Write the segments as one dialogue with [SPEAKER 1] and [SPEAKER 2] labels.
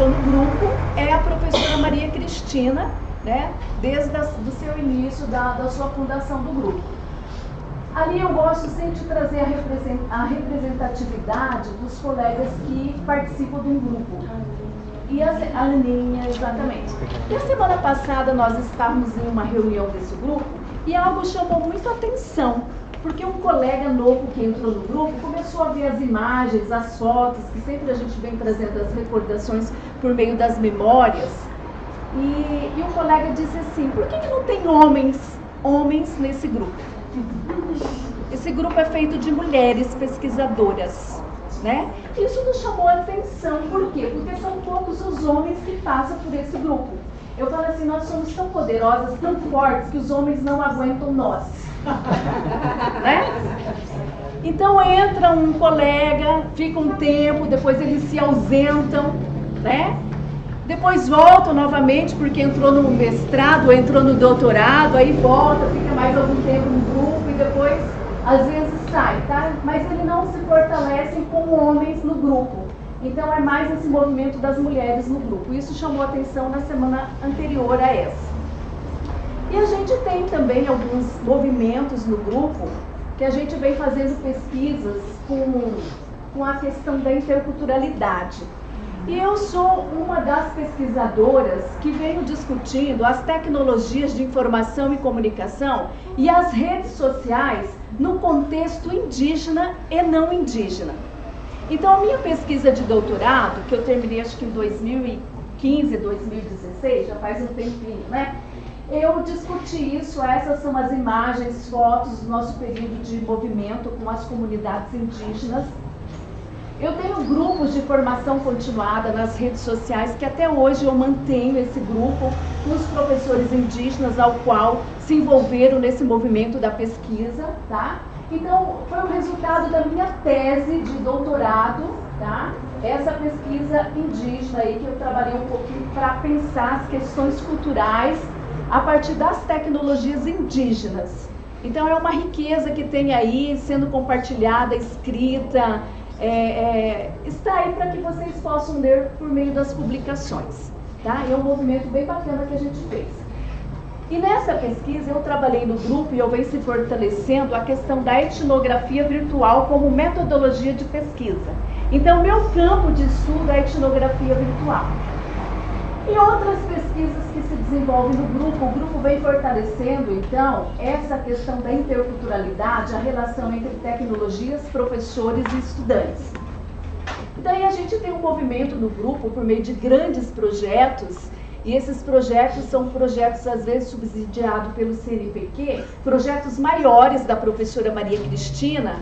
[SPEAKER 1] iniciou no grupo é a professora Maria Cristina, né? Desde o seu início da sua fundação do grupo. Ali eu gosto sempre de trazer a representatividade dos colegas que participam de um grupo. E a Aninha, exatamente. E a semana passada nós estávamos em uma reunião desse grupo e algo chamou muito a atenção, porque um colega novo que entrou no grupo começou a ver as imagens, as fotos, que sempre a gente vem trazendo as recordações por meio das memórias. E o colega disse assim, por que não tem homens nesse grupo? Esse grupo é feito de mulheres pesquisadoras, né? Isso nos chamou a atenção, por quê? Porque são poucos os homens que passam por esse grupo. Eu falo assim, nós somos tão poderosas, tão fortes, que os homens não aguentam nós. Né? Então entra um colega, fica um tempo, depois eles se ausentam, né? Depois voltam novamente, porque entrou no mestrado, entrou no doutorado, aí volta, fica mais algum tempo no grupo e depois, às vezes, sai, tá? Mas eles não se fortalecem com homens no grupo. Então é mais esse movimento das mulheres no grupo. Isso chamou a atenção na semana anterior a essa. E a gente tem também alguns movimentos no grupo que a gente vem fazendo pesquisas com a questão da interculturalidade. E eu sou uma das pesquisadoras que venho discutindo as tecnologias de informação e comunicação e as redes sociais no contexto indígena e não indígena. Então, a minha pesquisa de doutorado, que eu terminei acho que em 2015, 2016, já faz um tempinho, né? Eu discuti isso, essas são as imagens, fotos do nosso período de movimento com as comunidades indígenas. Eu tenho grupos de formação continuada nas redes sociais, que até hoje eu mantenho esse grupo com os professores indígenas ao qual se envolveram nesse movimento da pesquisa, tá? Então, foi o resultado da minha tese de doutorado, tá? Essa pesquisa indígena aí que eu trabalhei um pouquinho para pensar as questões culturais a partir das tecnologias indígenas. Então é uma riqueza que tem aí sendo compartilhada, escrita, está aí para que vocês possam ler por meio das publicações, tá? É um movimento bem bacana que a gente fez. E nessa pesquisa eu trabalhei no grupo e eu venho se fortalecendo a questão da etnografia virtual como metodologia de pesquisa. Então meu campo de estudo é a etnografia virtual. E outras pesquisas que se desenvolvem no grupo, o grupo vem fortalecendo, então, essa questão da interculturalidade, a relação entre tecnologias, professores e estudantes. Daí a gente tem um movimento no grupo por meio de grandes projetos, e esses projetos são projetos, às vezes, subsidiados pelo CNPq, projetos maiores da professora Maria Cristina,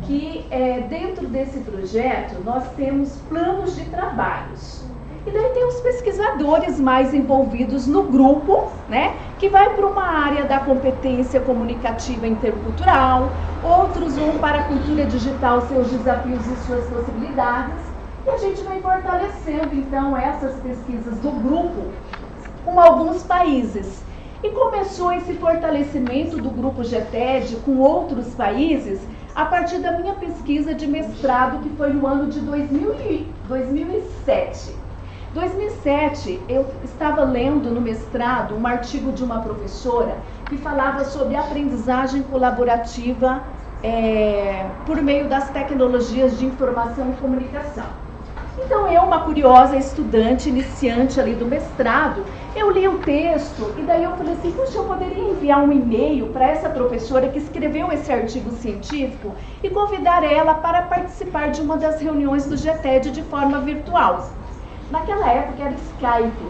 [SPEAKER 1] que dentro desse projeto nós temos planos de trabalhos. E daí tem os pesquisadores mais envolvidos no grupo, né, que vai para uma área da competência comunicativa intercultural, outros vão para a cultura digital, seus desafios e suas possibilidades, e a gente vai fortalecendo, então, essas pesquisas do grupo com alguns países. E começou esse fortalecimento do grupo GETED com outros países a partir da minha pesquisa de mestrado, que foi no ano de 2007. 2007, eu estava lendo no mestrado um artigo de uma professora que falava sobre aprendizagem colaborativa por meio das tecnologias de informação e comunicação. Então eu, uma curiosa estudante iniciante ali do mestrado, eu li o texto e daí eu falei assim, puxa, eu poderia enviar um e-mail para essa professora que escreveu esse artigo científico e convidar ela para participar de uma das reuniões do GETED de forma virtual. Naquela época era Skype,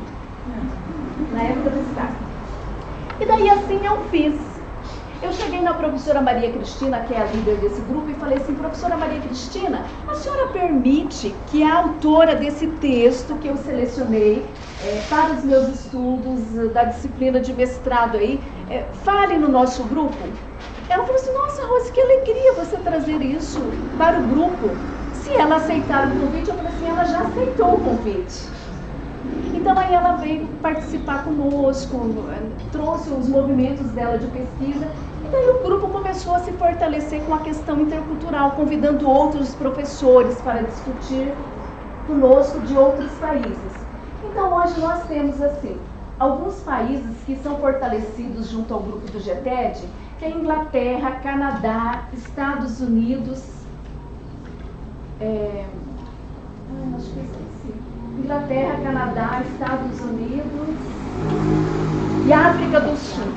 [SPEAKER 1] na época do Skype. E daí assim eu fiz. Eu cheguei na professora Maria Cristina, que é a líder desse grupo, e falei assim, professora Maria Cristina, a senhora permite que a autora desse texto que eu selecionei para os meus estudos da disciplina de mestrado aí, fale no nosso grupo? Ela falou assim, nossa, Rose, que alegria você trazer isso para o grupo. Se ela aceitar o convite, eu falei assim, ela já aceitou o convite. Então aí ela veio participar conosco, trouxe os movimentos dela de pesquisa, e daí o grupo começou a se fortalecer com a questão intercultural, convidando outros professores para discutir conosco de outros países. Então hoje nós temos assim, alguns países que são fortalecidos junto ao grupo do GTED, que é Inglaterra, Canadá, Estados Unidos, acho que eu esqueci. Inglaterra, Canadá, Estados Unidos e África do Sul.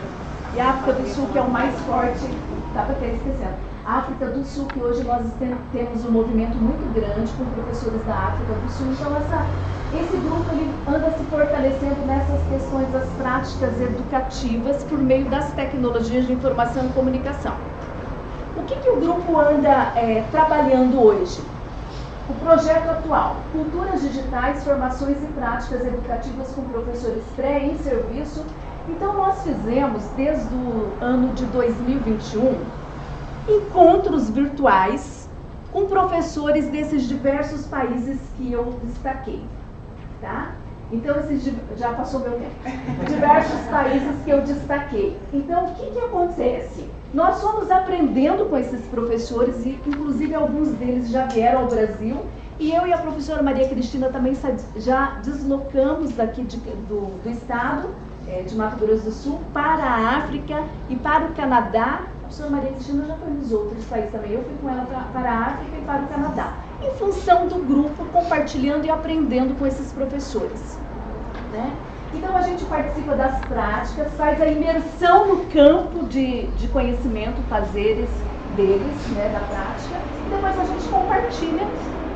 [SPEAKER 1] E a África do Sul que é o mais forte, estava até esquecendo. A África do Sul, que hoje nós temos um movimento muito grande com professores da África do Sul. Então esse grupo ele anda se fortalecendo nessas questões das práticas educativas por meio das tecnologias de informação e comunicação. O que o grupo anda trabalhando hoje? O projeto atual, Culturas Digitais, Formações e Práticas Educativas com Professores Pré e em Serviço. Então nós fizemos, desde o ano de 2021, encontros virtuais com professores desses diversos países que eu destaquei, tá? Então, já passou meu tempo. Diversos países que eu destaquei. Então, o que acontece? Nós fomos aprendendo com esses professores e, inclusive, alguns deles já vieram ao Brasil. E eu e a professora Maria Cristina também já deslocamos daqui do estado, de Mato Grosso do Sul, para a África e para o Canadá. A professora Maria Cristina já foi nos outros países também. Eu fui com ela para a África e para o Canadá. Em função do grupo, compartilhando e aprendendo com esses professores, né? Então a gente participa das práticas, faz a imersão no campo de conhecimento, fazeres deles, né, da prática, e depois a gente compartilha,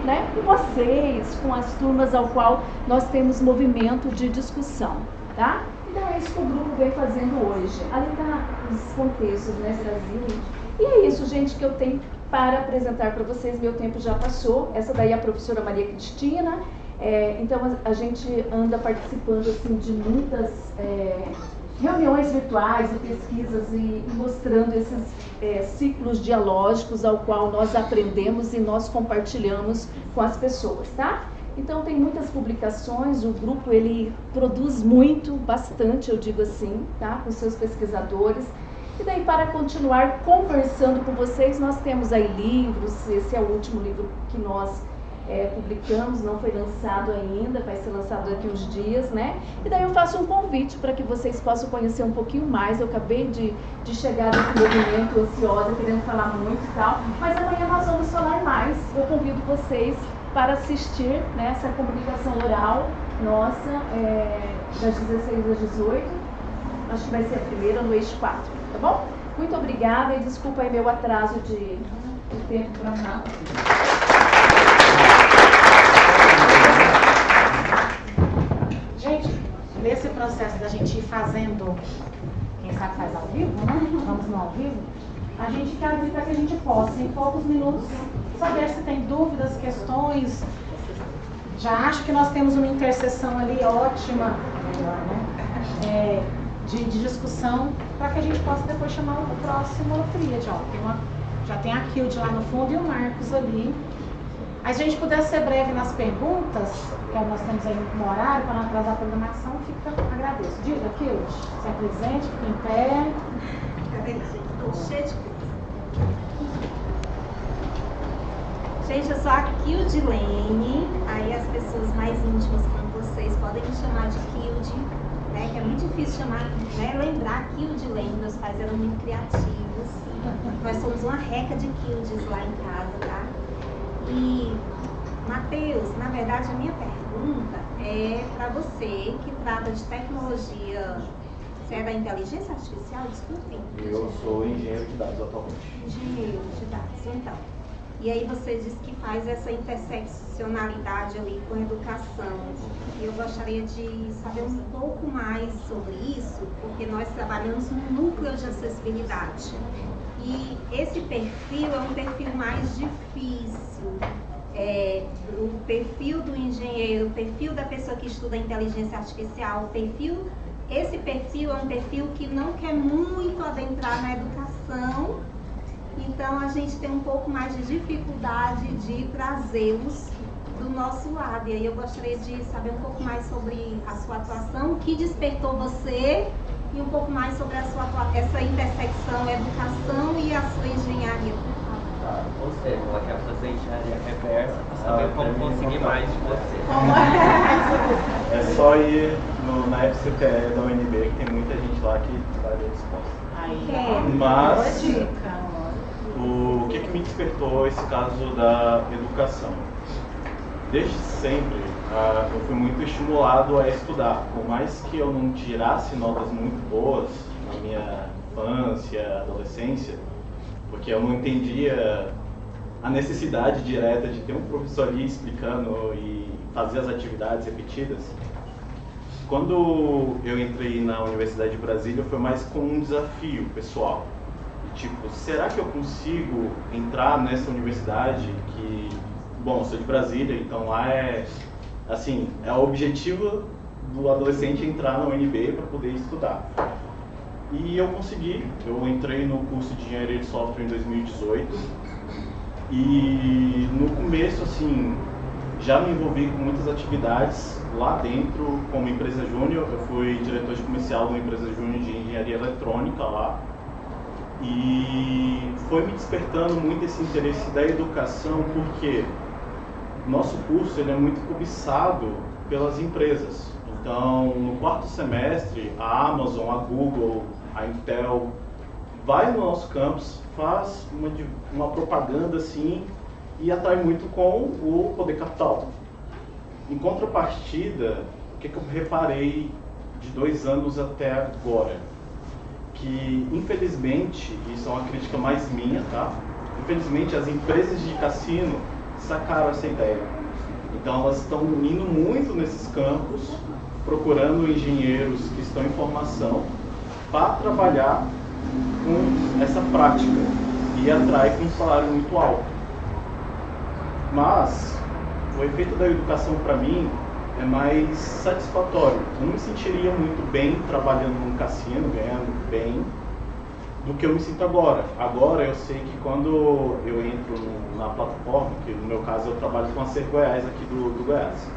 [SPEAKER 1] né, com vocês, com as turmas ao qual nós temos movimento de discussão, tá? Então é isso que o grupo vem fazendo hoje. Ali está os contextos, né, Brasil. E é isso, gente, que eu tenho para apresentar para vocês. Meu tempo já passou. Essa daí é a professora Maria Cristina. Então a gente anda participando assim, de muitas reuniões virtuais e pesquisas e mostrando esses ciclos dialógicos ao qual nós aprendemos e nós compartilhamos com as pessoas, tá? Então tem muitas publicações, o grupo ele produz muito, bastante, eu digo assim, tá? Com seus pesquisadores. E daí, para continuar conversando com vocês, nós temos aí livros. Esse é o último livro que nós publicamos, não foi lançado ainda, vai ser lançado daqui uns dias, né? E daí eu faço um convite para que vocês possam conhecer um pouquinho mais. Eu acabei de chegar nesse movimento ansiosa, querendo falar muito e tal, mas amanhã nós vamos falar mais. Eu convido vocês para assistir, né, essa comunicação oral nossa, das 16 às 18, acho que vai ser a primeira no eixo 4, tá bom? Muito obrigada e desculpa aí meu atraso de tempo para cá.
[SPEAKER 2] Gente, nesse processo da gente ir fazendo, quem sabe faz ao vivo, né? Vamos no ao vivo. A gente quer para que a gente possa, em poucos minutos, saber se tem dúvidas, questões. Já acho que nós temos uma interseção ali ótima, melhor, né? De discussão, para que a gente possa depois chamar o próximo tríade. Já tem a Kilde lá no fundo e o Marcos ali. Aí, se a gente puder ser breve nas perguntas, que nós temos aí um horário para não atrasar a programação, agradeço. Diga, Kilde, se é presente, fica em pé.
[SPEAKER 3] Estou cheia de coisa. Gente, eu sou a Kildilene, aí as pessoas mais íntimas como vocês podem me chamar de Kilde, né, que é muito difícil chamar, né, lembrar Kildilene, meus pais eram muito criativos, nós somos uma reca de Kildes lá em casa, tá? E, Matheus, na verdade a minha pergunta é para você que trata de tecnologia. Você é da inteligência artificial? Desculpe.
[SPEAKER 4] Eu sou engenheiro de dados atualmente.
[SPEAKER 3] Engenheiro de dados, então. E aí você disse que faz essa interseccionalidade ali com a educação. E eu gostaria de saber um pouco mais sobre isso, porque nós trabalhamos no núcleo de acessibilidade. E esse perfil é um perfil mais difícil. O perfil do engenheiro, o perfil da pessoa que estuda inteligência artificial, esse perfil é um perfil que não quer muito adentrar na educação, então a gente tem um pouco mais de dificuldade de trazê-los do nosso lado. E aí eu gostaria de saber um pouco mais sobre a sua atuação, o que despertou você, e um pouco mais sobre essa intersecção educação e a sua engenharia.
[SPEAKER 4] Ou seja, ela quer fazer engenharia reversa para saber como conseguir mais de você.
[SPEAKER 1] Como é?
[SPEAKER 4] só ir na FCTE da UNB, que tem muita gente lá que vai ver resposta.
[SPEAKER 2] Aí,
[SPEAKER 4] Mas
[SPEAKER 2] boa dica.
[SPEAKER 4] o que me despertou esse caso da educação? Desde sempre, eu fui muito estimulado a estudar. Por mais que eu não tirasse notas muito boas na minha infância, adolescência, porque eu não entendia a necessidade direta de ter um professor ali explicando e fazer as atividades repetidas. Quando eu entrei na Universidade de Brasília, foi mais com um desafio pessoal. Tipo, será que eu consigo entrar nessa universidade que, bom, eu sou de Brasília, então lá é, assim, é o objetivo do adolescente entrar na UNB para poder estudar. E eu consegui, eu entrei no curso de Engenharia de Software em 2018 e no começo, assim, já me envolvi com muitas atividades lá dentro como empresa júnior. Eu fui diretor de comercial de uma empresa júnior de engenharia eletrônica lá. E foi me despertando muito esse interesse da educação, porque nosso curso ele é muito cobiçado pelas empresas. Então, no quarto semestre, a Amazon, a Google, a Intel vai no nosso campus, faz uma propaganda assim e atrai muito com o poder capital. Em contrapartida, o que eu reparei de 2 anos até agora? Que, infelizmente, isso é uma crítica mais minha, tá? Infelizmente, as empresas de cassino sacaram essa ideia. Então, elas estão indo muito nesses campos, procurando engenheiros que estão em formação para trabalhar com essa prática e atrai com um salário muito alto. Mas o efeito da educação para mim é mais satisfatório. Eu não me sentiria muito bem trabalhando num cassino, ganhando bem, do que eu me sinto agora. Agora eu sei que quando eu entro na plataforma, que no meu caso eu trabalho com a Ser Goiás aqui do Goiás,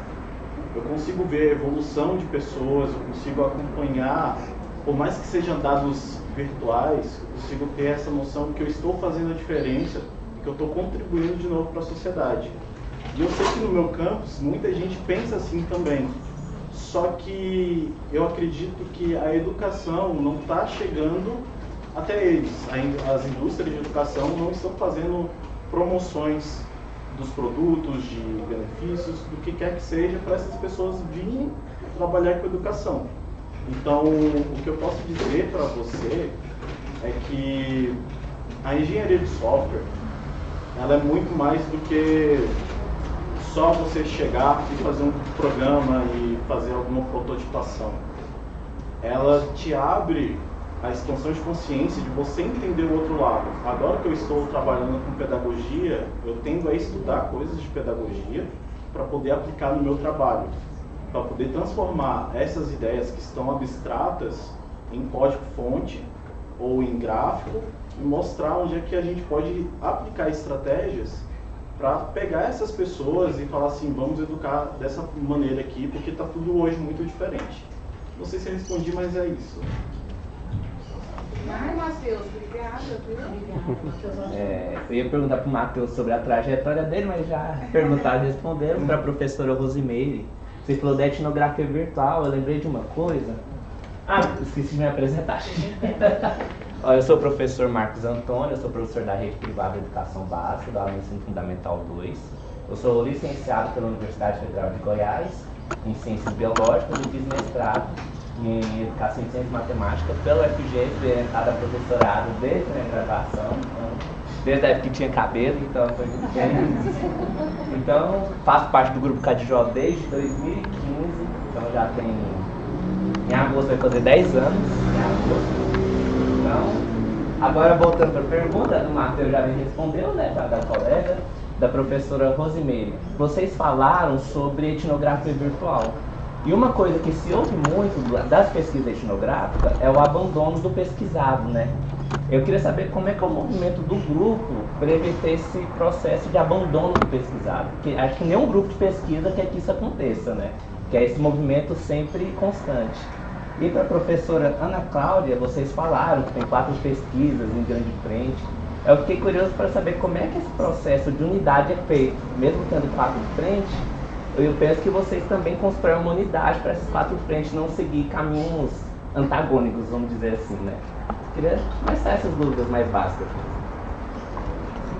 [SPEAKER 4] eu consigo ver a evolução de pessoas, eu consigo acompanhar, por mais que sejam dados virtuais, eu consigo ter essa noção de que eu estou fazendo a diferença, que eu estou contribuindo de novo para a sociedade. E eu sei que no meu campus muita gente pensa assim também, só que eu acredito que a educação não está chegando até eles. As indústrias de educação não estão fazendo promoções dos produtos, de benefícios, do que quer que seja, para essas pessoas virem trabalhar com educação. Então, o que eu posso dizer para você é que a engenharia de software, ela é muito mais do que só você chegar e fazer um programa e fazer alguma prototipação. Ela te abre a expansão de consciência de você entender o outro lado. Agora que eu estou trabalhando com pedagogia, eu tendo a estudar coisas de pedagogia para poder aplicar no meu trabalho, para poder transformar essas ideias que estão abstratas em código-fonte ou em gráfico e mostrar onde é que a gente pode aplicar estratégias para pegar essas pessoas e falar assim, vamos educar dessa maneira aqui, porque está tudo hoje muito diferente. Não sei se eu respondi, mas é isso.
[SPEAKER 2] Ai, Matheus, obrigada.
[SPEAKER 5] Eu ia perguntar para o Matheus sobre a trajetória dele, mas já perguntaram e responderam. Para a professora Rosimeire, você falou da etnografia virtual, eu lembrei de uma coisa. Esqueci de me apresentar. Eu sou o professor Marcos Antônio, eu sou professor da Rede Privada de Educação Básica, do Ensino Fundamental 2. Eu sou licenciado pela Universidade Federal de Goiás, em Ciências Biológicas, e fiz mestrado em Educação em Ciência e Matemática pela UFG, fui orientada a professorado desde a minha graduação, desde a época que tinha cabelo, então foi muito bem. Então, faço parte do Grupo Cadijó desde 2015, então já tem... Em agosto vai fazer 10 anos, em agosto. Então, agora voltando para a pergunta, do Matheus já me respondeu, né, da colega, da professora Rosimeire. Vocês falaram sobre etnografia virtual. E uma coisa que se ouve muito das pesquisas etnográficas é o abandono do pesquisado, né? Eu queria saber como é que é o movimento do grupo para evitar esse processo de abandono do pesquisado. Porque acho que nenhum grupo de pesquisa quer que isso aconteça, né? Que é esse movimento sempre constante. E para a professora Ana Cláudia, vocês falaram que tem 4 pesquisas em grande frente. Eu fiquei curioso para saber como é que esse processo de unidade é feito, mesmo tendo 4 de frente, eu penso que vocês também constroem uma unidade para essas 4 frentes não seguir caminhos antagônicos, vamos dizer assim, né? Queria começar essas dúvidas mais básicas.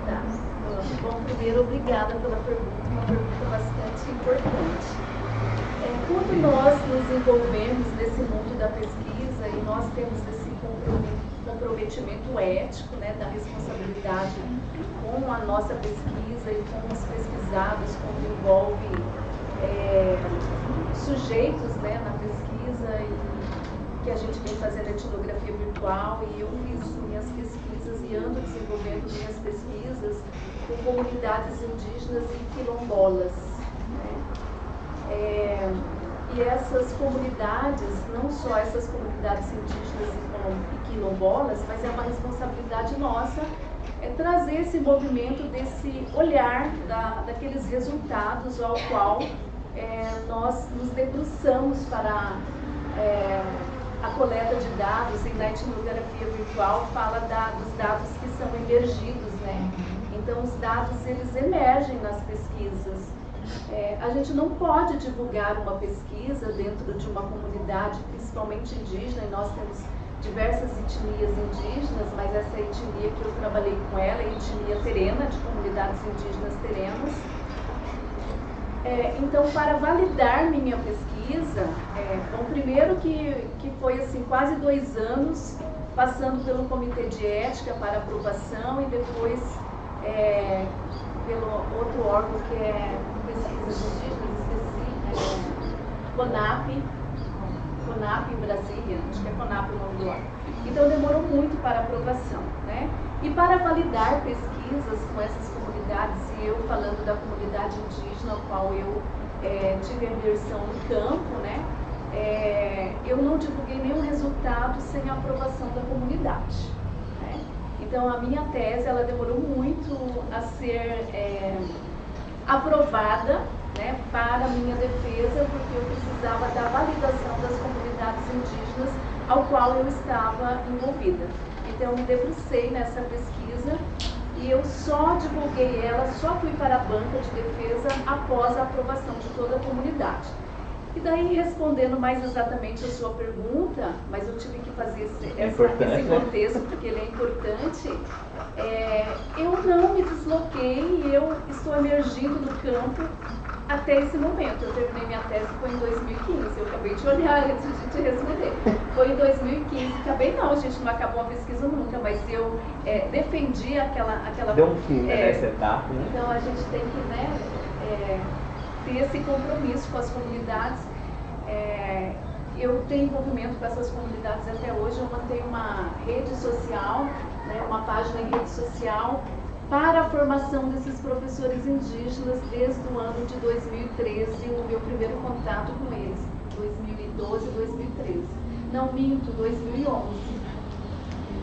[SPEAKER 1] Tá. Bom, primeiro, obrigada pela pergunta, uma pergunta bastante importante. Quando nós nos envolvemos nesse mundo da pesquisa e nós temos esse comprometimento ético, né, da responsabilidade com a nossa pesquisa e com os pesquisados, quando envolve sujeitos, né, na pesquisa, e que a gente vem fazendo etnografia virtual, e eu fiz minhas pesquisas e ando desenvolvendo minhas pesquisas com comunidades indígenas e quilombolas, né? E essas comunidades, não só essas comunidades indígenas e quilombolas, mas é uma responsabilidade nossa trazer esse movimento, desse olhar daqueles resultados ao qual nós nos debruçamos para a coleta de dados, e na etnografia virtual fala dos dados que são emergidos, né? Então os dados, eles emergem nas pesquisas. A gente não pode divulgar uma pesquisa dentro de uma comunidade, principalmente indígena, e nós temos diversas etnias indígenas, mas essa etnia que eu trabalhei com ela é a etnia terena, de comunidades indígenas terenas. Então, para validar minha pesquisa, bom, primeiro que foi assim, quase 2 anos, passando pelo Comitê de Ética para aprovação, e depois pelo outro órgão que é Pesquisas Indígenas, esqueci, CONAP em Brasília, acho que é CONAP o nome do órgão. Então demorou muito para aprovação, né? E para validar pesquisas com essas comunidades, e eu falando da comunidade indígena, ao qual eu tive a imersão no campo, né? Eu não divulguei nenhum resultado sem a aprovação da comunidade, né? Então a minha tese, ela demorou muito a ser aprovada, né, para a minha defesa, porque eu precisava da validação das comunidades indígenas ao qual eu estava envolvida. Então eu me debrucei nessa pesquisa e eu só divulguei ela, só fui para a banca de defesa após a aprovação de toda a comunidade. E daí, respondendo mais exatamente a sua pergunta, mas eu tive que fazer esse contexto, porque ele é importante, eu não me desloquei e eu estou emergindo no campo até esse momento. Eu terminei minha tese, foi em 2015, eu acabei de olhar antes de te responder. Foi em 2015, acabei não, a gente não acabou a pesquisa nunca, mas eu defendi aquela...
[SPEAKER 5] Deu um fim nessa etapa, né?
[SPEAKER 1] Então a gente tem que, né, ter esse compromisso com as comunidades. Eu tenho envolvimento com essas comunidades até hoje, eu mantenho uma rede social, né, uma página em rede social para a formação desses professores indígenas desde o ano de 2013, o meu primeiro contato com eles, 2012, 2013. Não minto, 2011.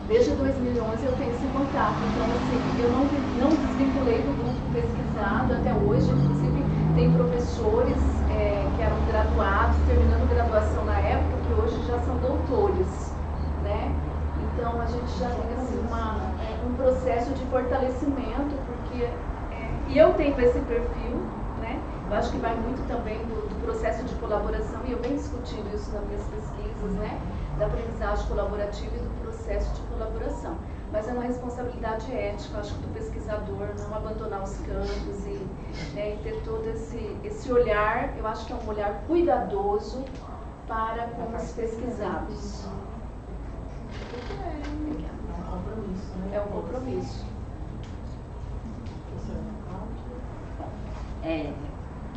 [SPEAKER 1] Desde 2011 eu tenho esse contato, então assim, eu não desvinculei do grupo pesquisado até hoje, inclusive tem professores que eram graduados, terminando graduação na época, que hoje já são doutores, né? Então a gente já tem assim, um processo de fortalecimento, porque e eu tenho esse perfil, né? Eu acho que vai muito também do processo de colaboração, e eu venho discutindo isso nas minhas pesquisas, né? Da aprendizagem colaborativa e do processo de colaboração. Mas é uma responsabilidade ética, acho que do pesquisador, não abandonar os campos e ter todo esse olhar, eu acho que é um olhar cuidadoso para com os pesquisados. É um compromisso.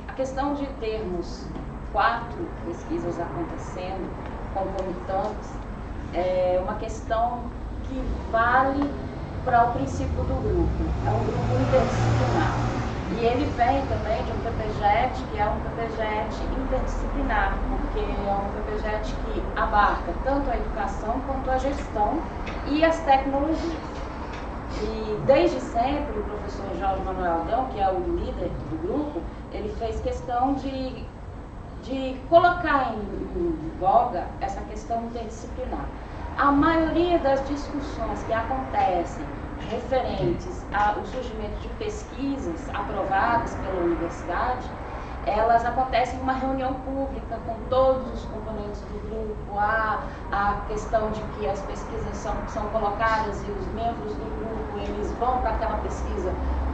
[SPEAKER 6] A questão de termos 4 pesquisas acontecendo, concomitantes, é uma questão que vale para o princípio do grupo. É um grupo interdisciplinar. E ele vem também de um PPGET, que é um PPGET interdisciplinar, porque é um PPGET que abarca tanto a educação quanto a gestão e as tecnologias. E desde sempre o professor Jorge Manuel Aldão, que é o líder do grupo, ele fez questão de colocar em voga essa questão interdisciplinar. A maioria das discussões que acontecem referentes ao surgimento de pesquisas aprovadas pela universidade, elas acontecem em uma reunião pública com todos os componentes do grupo. Há a questão de que as pesquisas são colocadas e os membros do grupo, eles vão para aquela pesquisa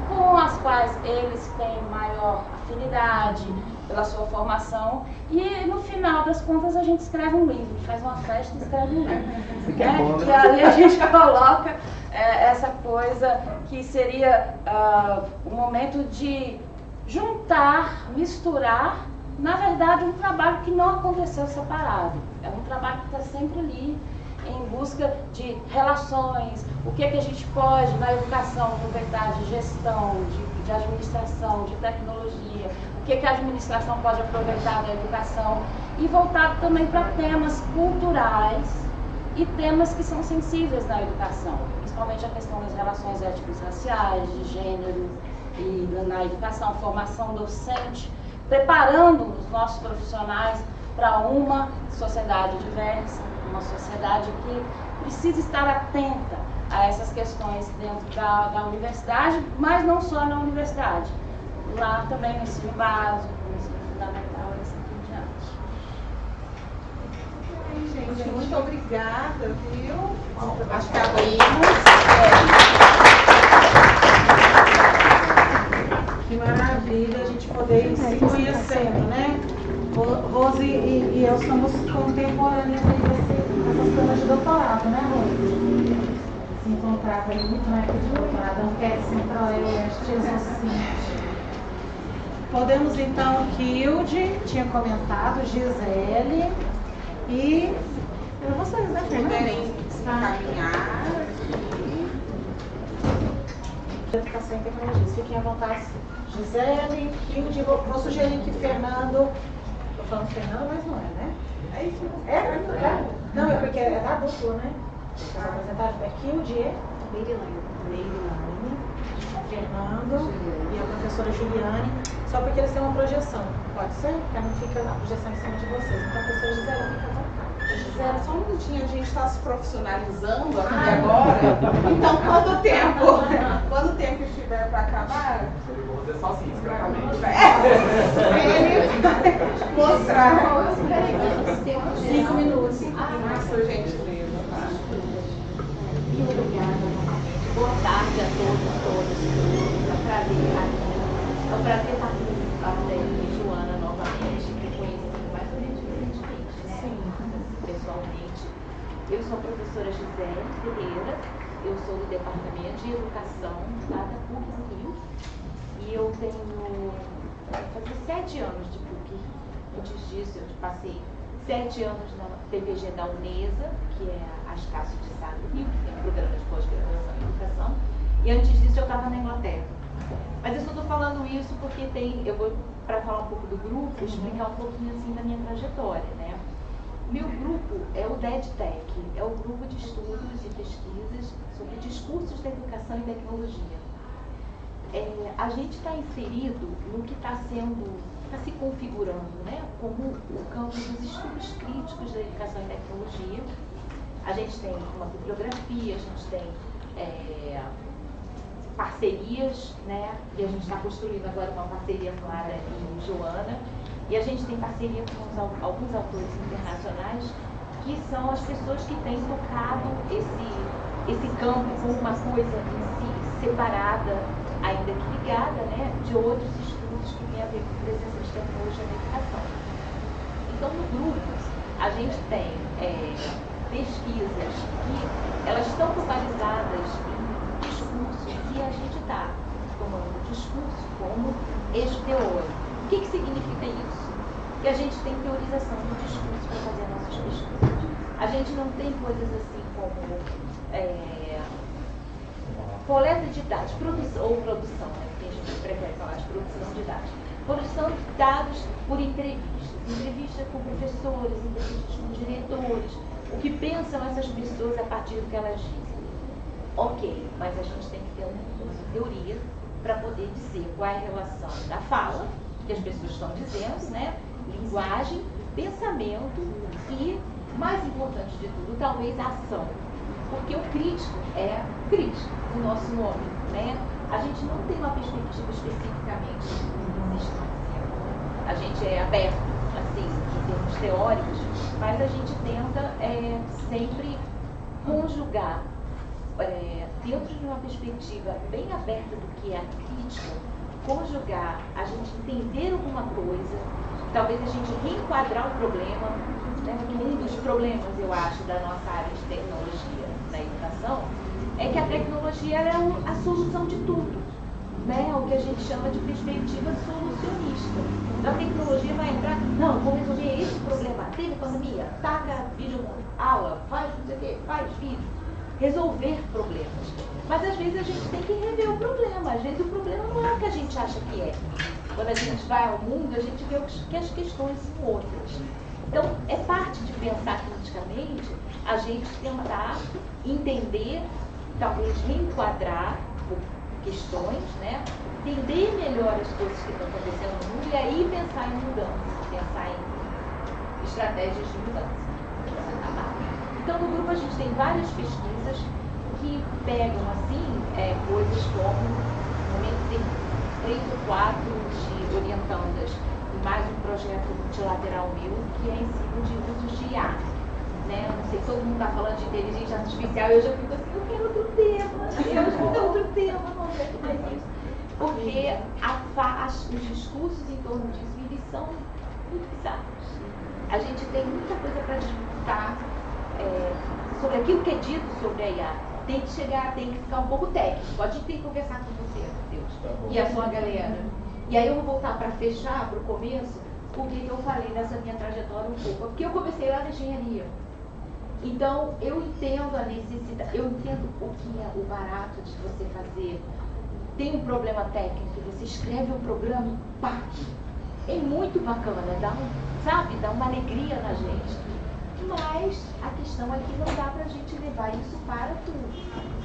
[SPEAKER 6] com as quais eles têm maior afinidade pela sua formação, e no final das contas a gente escreve um livro, faz uma festa e escreve um livro. E ali a gente coloca essa coisa que seria o momento de juntar, misturar, na verdade, um trabalho que não aconteceu separado. É um trabalho que está sempre ali, em busca de relações, o que a gente pode, na educação, aproveitar de gestão, de administração, de tecnologia, o que a administração pode aproveitar da educação, e voltado também para temas culturais e temas que são sensíveis na educação, principalmente a questão das relações étnico-raciais, de gênero, e na educação, formação docente, preparando os nossos profissionais para uma sociedade diversa, uma sociedade que precisa estar atenta a essas questões dentro da universidade, mas não só na universidade, lá também no ensino básico, no ensino fundamental e assim por diante.
[SPEAKER 2] Gente, muito obrigada, viu? Acho que abrimos. Que maravilha a gente poder ir se conhecendo, né? Rose e eu somos contemporâneas nessas turmas de doutorado, né, Rose? Se encontrava aí muito na época de doutorado, Anquete, Centro-Oeste, Exocinte. Podemos então, Kilde tinha comentado, Gisele e vocês, né,
[SPEAKER 7] puderem se encaminhar aqui.
[SPEAKER 2] Educação e tecnologia. Fiquem à vontade, Gisele, Kilde. Vou sugerir que Fernando. Estou falando Fernando, mas não é, né?
[SPEAKER 7] É isso.
[SPEAKER 2] É? Não, é porque é da dupla, né? Os apresentados é Kilde e Merilane, Fernando e a professora Juliane. Só porque eles têm uma projeção. Pode ser? Porque não fica a projeção em cima de vocês. Então, a professora Gisele fica à vontade.
[SPEAKER 7] Gisele, só um minutinho, a gente está se profissionalizando aqui agora. Então, quando o tempo estiver para acabar,
[SPEAKER 8] eu vou fazer sozinho, discretamente.
[SPEAKER 7] Ele vai mostrar.
[SPEAKER 2] 5 minutos.
[SPEAKER 7] Nossa, gentileza, tá?
[SPEAKER 9] Muito obrigada. Boa tarde a todos. É um prazer estar aqui com Joana novamente, que conheci mais ou menos recentemente, né? Sim. Pessoalmente. Eu sou a professora Gisele Ferreira, eu sou do Departamento de Educação lá da PUC do Rio, e eu tenho fazer 7 anos de PUC. Antes disso, eu passei 7 anos na PPG da Unesa, que é a Estácio de Sá do Rio, que tem um programa de pós-graduação em educação, e antes disso eu estava na Inglaterra. Mas eu só estou falando isso porque eu vou, para falar um pouco do grupo, explicar um pouquinho assim da minha trajetória, né? Meu grupo é o DEDTEC, é o grupo de estudos e pesquisas sobre discursos da educação e tecnologia. A gente está inserido no que está se configurando, né, como o campo dos estudos críticos da educação e tecnologia. A gente tem uma bibliografia, a gente tem parcerias, né, e a gente está construindo agora uma parceria com a Ara e Joana, e a gente tem parceria com alguns autores internacionais, que são as pessoas que têm tocado esse campo como uma coisa em si separada, ainda que ligada, né, de outros estudos que têm a ver com presença de tecnologia na educação. Então, no grupo, a gente tem pesquisas que elas estão focalizadas em discursos, e a gente está tomando o discurso como eixo teórico. O que significa isso? Que a gente tem teorização do discurso para fazer nossas pesquisas. A gente não tem coisas assim como coleta de dados, produção, né? Porque a gente prefere falar de produção de dados. Produção de dados por entrevistas com professores, entrevistas com diretores, o que pensam essas pessoas a partir do que elas dizem. Ok, mas a gente tem que ter uma teoria para poder dizer qual é a relação da fala, que as pessoas estão dizendo, né? Linguagem, pensamento e, mais importante de tudo, talvez a ação. Porque o crítico é crítico, o nosso nome, né? A gente não tem uma perspectiva especificamente existencial. a gente é aberto, assim, em termos teóricos, mas a gente tenta sempre conjugar, dentro de uma perspectiva bem aberta do que é a crítica, conjugar, a gente entender alguma coisa, talvez a gente reenquadrar o problema, né? Um dos problemas, eu acho, da nossa área de tecnologia na educação é que a tecnologia é a solução de tudo, né? O que a gente chama de perspectiva solucionista. Então a tecnologia vai entrar, não, vou resolver esse problema, teve pandemia, taca vídeo aula, faz não sei o quê, faz vídeo, resolver problemas. Mas às vezes a gente tem que rever o problema, às vezes o problema não é o que a gente acha que é. Quando a gente vai ao mundo, a gente vê que as questões são outras. Então, é parte de pensar criticamente, a gente tentar entender, talvez reenquadrar questões, né? Entender melhor as coisas que estão acontecendo no mundo e aí pensar em mudança, pensar em estratégias de mudança. Então, no grupo a gente tem várias pesquisas que pegam, assim, coisas como, no momento tem 3 ou 4 de orientandas e mais um projeto multilateral meu que é em cima de usos de IA. Né? Não sei, todo mundo está falando de inteligência artificial e eu já fico assim, eu quero outro tema, eu quero outro tema, não quero mais isso. Porque os discursos em torno disso, eles são muito bizarros. A gente tem muita coisa para disputar sobre aquilo que é dito sobre a IA. Tem que ficar um pouco técnico. A gente tem que conversar com você, Deus, e a sua galera. E aí eu vou voltar para fechar, para o começo, o que eu falei nessa minha trajetória um pouco. Porque eu comecei lá na engenharia. Então, eu entendo a necessidade, eu entendo o que é o barato de você fazer. Tem um problema técnico, você escreve um programa e pá! É muito bacana, dá uma alegria na gente. Mas a questão é que não dá para a gente levar isso para tudo,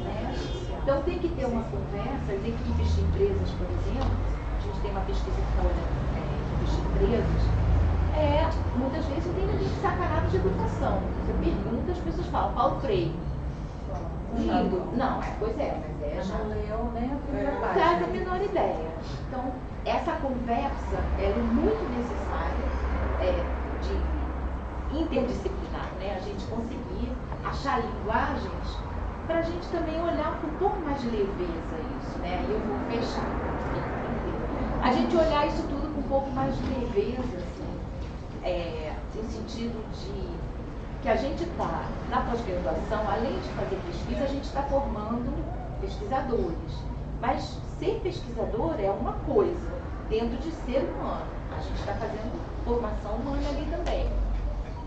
[SPEAKER 9] né? Então tem que ter uma conversa, as equipes de empresas, por exemplo, a gente tem uma pesquisa que fala equipes de empresas, muitas vezes tem ninguém que saca nada de educação. Você pergunta, as pessoas falam, Paulo Freire. Lindo. Não, pois é, mas já
[SPEAKER 2] não leu nem a primeira
[SPEAKER 9] não
[SPEAKER 2] parte.
[SPEAKER 9] faz a menor ideia. Então, essa conversa é muito necessária de interdisciplinar, né? A gente conseguir achar linguagens para a gente também olhar com um pouco mais de leveza isso, né? E eu vou fechar. A gente olhar isso tudo com um pouco mais de leveza, assim, no sentido de que a gente está na pós-graduação, além de fazer pesquisa, a gente está formando pesquisadores. Mas ser pesquisador é uma coisa dentro de ser humano. A gente está fazendo formação humana ali também.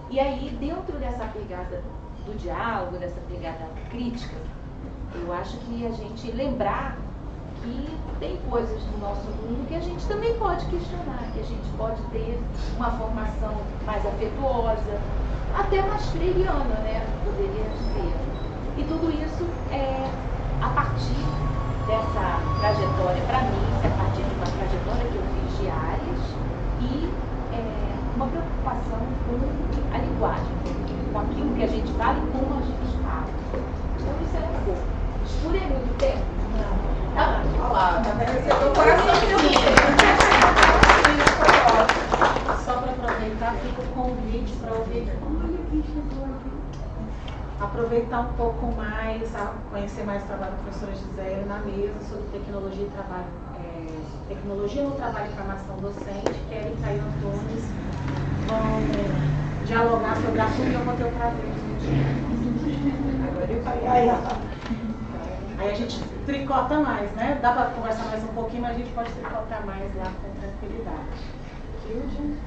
[SPEAKER 9] E aí, dentro dessa pegada do diálogo, dessa pegada crítica, eu acho que a gente lembrar que tem coisas no nosso mundo que a gente também pode questionar, que a gente pode ter uma formação mais afetuosa, até mais freiriana, né? Poderia ser. E tudo isso a partir dessa trajetória, para mim, é a partir de uma trajetória que eu fiz de áreas e uma preocupação com a linguagem, com aquilo que a gente fala e como a gente fala. Então isso é um pouco. Estudei muito tempo? Não.
[SPEAKER 7] Olha lá, tá vendo? O coraçãozinho.
[SPEAKER 2] Só para aproveitar, fica o convite para ouvir. Olha quem chegou aqui. Aproveitar um pouco mais, conhecer mais o trabalho da professora Gisele na mesa sobre tecnologia e trabalho. Tecnologia no trabalho e formação docente, Kelly e Caio Antunes vão dialogar sobre a assunto e eu vou ter o prazer de agora eu falei. Aí a gente tricota mais, né? Dá para conversar mais um pouquinho, mas a gente pode tricotar mais lá com tranquilidade.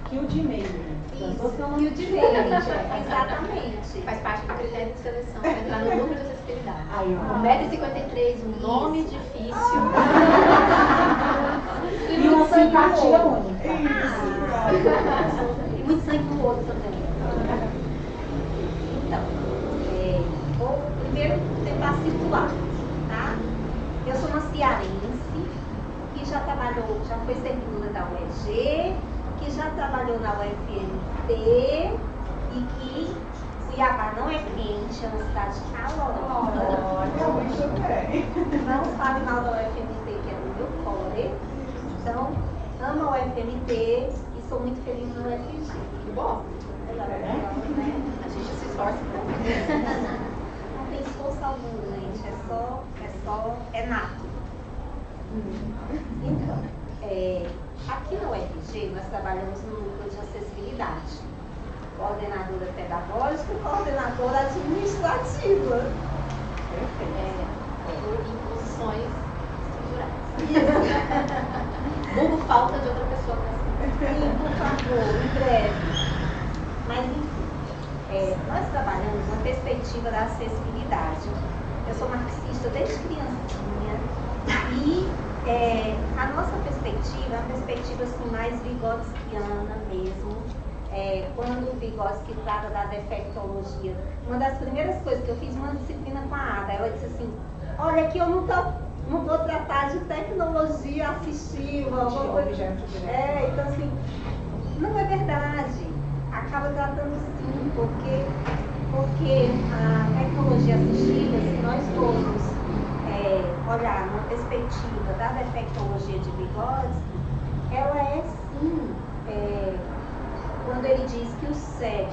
[SPEAKER 2] Kill de e-mail.
[SPEAKER 3] Kill de e-mail, exatamente.
[SPEAKER 10] Faz parte do critério de seleção, para entrar no núcleo de acessibilidade.
[SPEAKER 3] 1,53 m, um nome difícil.
[SPEAKER 2] E uma simpatia única.
[SPEAKER 3] E muito sangue no outro também. Então, vou primeiro tentar situar, tá? Eu sou uma cearense que já trabalhou, já foi servidora da UEG, que já trabalhou na UFMT e que Cuiabá não é quente, é uma cidade calorosa. Não sabe mal da UFMT, que é do meu core. Então, amo a UFMT e sou muito feliz no UFG.
[SPEAKER 7] Que bom.
[SPEAKER 3] Né?
[SPEAKER 10] A gente se esforça pra
[SPEAKER 3] Não tem esforço algum, gente. É nato. Então, aqui na UFG nós trabalhamos no núcleo de acessibilidade. Coordenadora pedagógica e coordenadora administrativa.
[SPEAKER 10] em posições estruturais. Vulgo falta de outra pessoa pra
[SPEAKER 3] Sim, por favor, em breve. Mas enfim, nós trabalhamos na perspectiva da acessibilidade. Eu sou marxista desde criancinha e a nossa perspectiva é uma perspectiva assim, mais vigotskiana mesmo. Quando o Vygotsky trata da defectologia, uma das primeiras coisas que eu fiz uma disciplina com a Ada, ela disse assim, olha aqui eu não vou tratar de tecnologia assistiva, alguma coisa. Então assim, não é verdade. Acaba tratando sim, porque a tecnologia assistiva, se nós formos olhar numa perspectiva da defectologia de Vygotsky, ela é sim, quando ele diz que o cego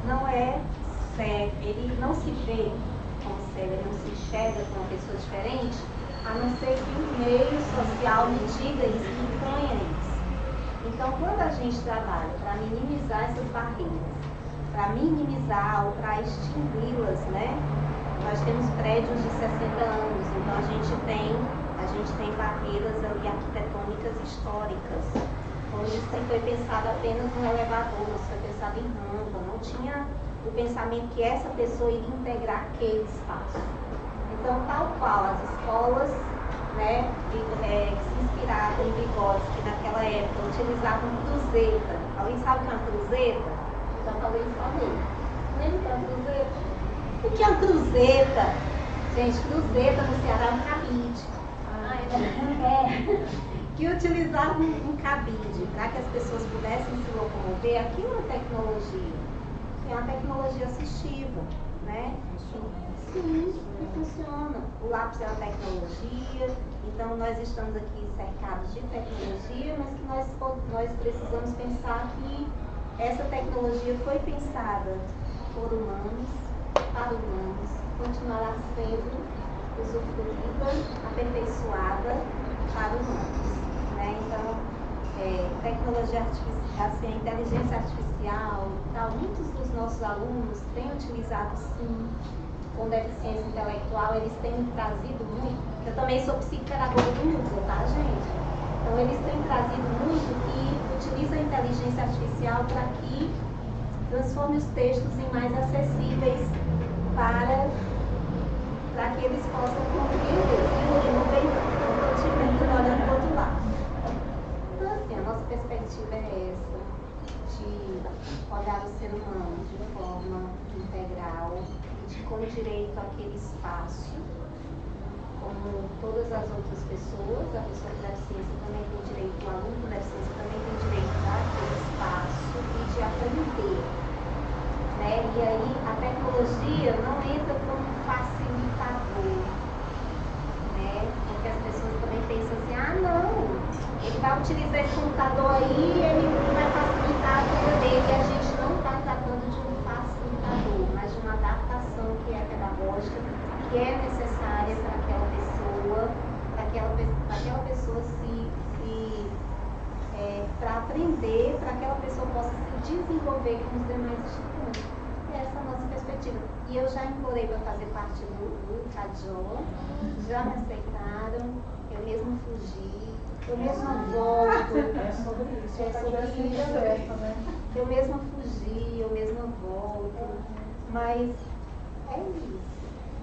[SPEAKER 3] não é cego, ele não se vê como cego, ele não se enxerga como uma pessoa diferente, a não ser que o meio social lhe diga isso, lhe imponha isso. Então, quando a gente trabalha para minimizar essas barreiras, para minimizar ou para extingui-las, né? Nós temos prédios de 60 anos, então a gente tem barreiras ali arquitetônicas históricas, onde se foi pensado apenas no elevador, não se foi pensado em rampa, não tinha o pensamento que essa pessoa iria integrar aquele espaço. Então, tal qual as escolas, né, que se inspiravam em Vygotsky naquela época, utilizavam cruzeta. Alguém sabe o que é uma cruzeta? Já falei isso também. Lembra que é uma cruzeta? O que é uma cruzeta? Gente, cruzeta no Ceará é um cabide. Que utilizavam um cabide para que as pessoas pudessem se locomover. Aquilo é uma tecnologia. É uma tecnologia assistiva, né? Sim, funciona. O lápis é uma tecnologia, então nós estamos aqui cercados de tecnologia, mas que nós precisamos pensar que essa tecnologia foi pensada por humanos, para humanos, continuará sendo usufruída, aperfeiçoada para humanos. Né? Então, tecnologia artificial, assim, a inteligência artificial, tal, muitos dos nossos alunos têm utilizado sim, com deficiência intelectual, eles têm trazido muito, eu também sou psicopedagoga do núcleo, tá, gente? Então, eles têm trazido muito e utilizam a inteligência artificial para que transforme os textos em mais acessíveis para que eles possam compreender. E não vem olhando para o outro lado. Então, assim, a nossa perspectiva é essa, de olhar o ser humano de forma integral, com direito àquele espaço, como todas as outras pessoas. A pessoa com deficiência também tem direito, o aluno com deficiência também tem direito àquele espaço e de aprender. Né? E aí a tecnologia não entra como facilitador, né? Porque as pessoas também pensam assim, não, ele vai utilizar esse computador aí, ele vai facilitar a vida dele. E a gente não está tratando de um facilitador, mas de uma adaptação que é pedagógica, que é necessária para aquela pessoa, para aprender, para que aquela pessoa possa se desenvolver com os demais estudantes. Essa é a nossa perspectiva. E eu já implorei para fazer parte do CAJO, já me aceitaram, eu mesmo fugi, eu mesma volto.
[SPEAKER 2] É sobre isso,
[SPEAKER 3] Eu mesma fugi, eu mesma volto, mas é isso.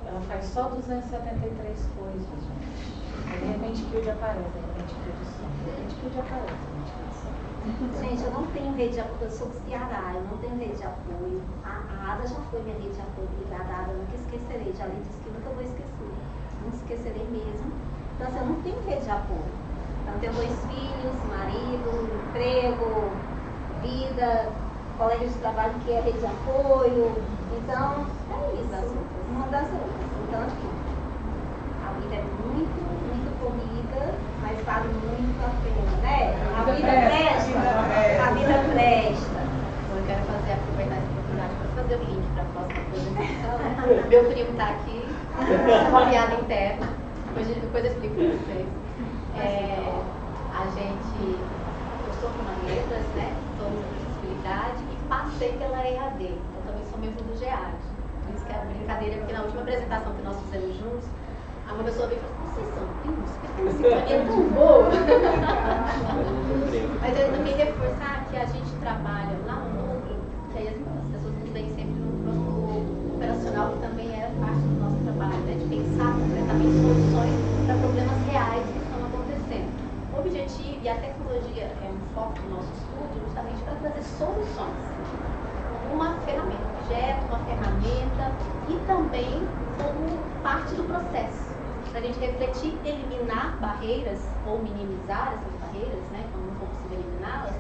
[SPEAKER 2] Ela faz só 273 coisas, gente. Aí, de repente, Kilde aparece, de repente, Kilde some. De repente, Kilde aparece, de repente, Kilde some.
[SPEAKER 3] Gente, eu não tenho rede de apoio, eu sou do Ceará, eu não tenho rede de apoio. A Ada já foi minha rede de apoio, obrigada, Ada, eu nunca esquecerei. Já lhe disse que nunca vou esquecer. Não esquecerei mesmo. Então, assim, eu não tenho rede de apoio. Então, tenho 2 filhos, marido, emprego, vida, colegas de trabalho que é rede de apoio. Então, é isso. Uma das outras. Então, aqui, a vida é muito, muito corrida, mas vale muito a pena, né? A vida presta, a vida presta.
[SPEAKER 10] Então, eu quero aproveitar essa oportunidade para fazer o link para a próxima apresentação. Meu primo está aqui, uma piada interna, depois eu explico para vocês. Eu sou formada em letras, né? Estou em acessibilidade e passei pela EAD. Então também sou membro do GEAD. Por isso que é a brincadeira, porque na última apresentação que nós fizemos juntos, uma pessoa veio e falou: vocês são primos? Porque tem uma sintonia tão boa. Mas eu também reforçar que a gente trabalha lá no núcleo, que aí as pessoas nos veem sempre no operacional, que também é parte do nosso trabalho, né? De pensar concretamente soluções para problemas reais que estão acontecendo. O objetivo e a tecnologia é um foco do nosso estudo justamente para trazer soluções. Uma ferramenta, um objeto, uma ferramenta e também como parte do processo. Para a gente refletir, eliminar barreiras ou minimizar essas barreiras, né, quando não for possível eliminá-las,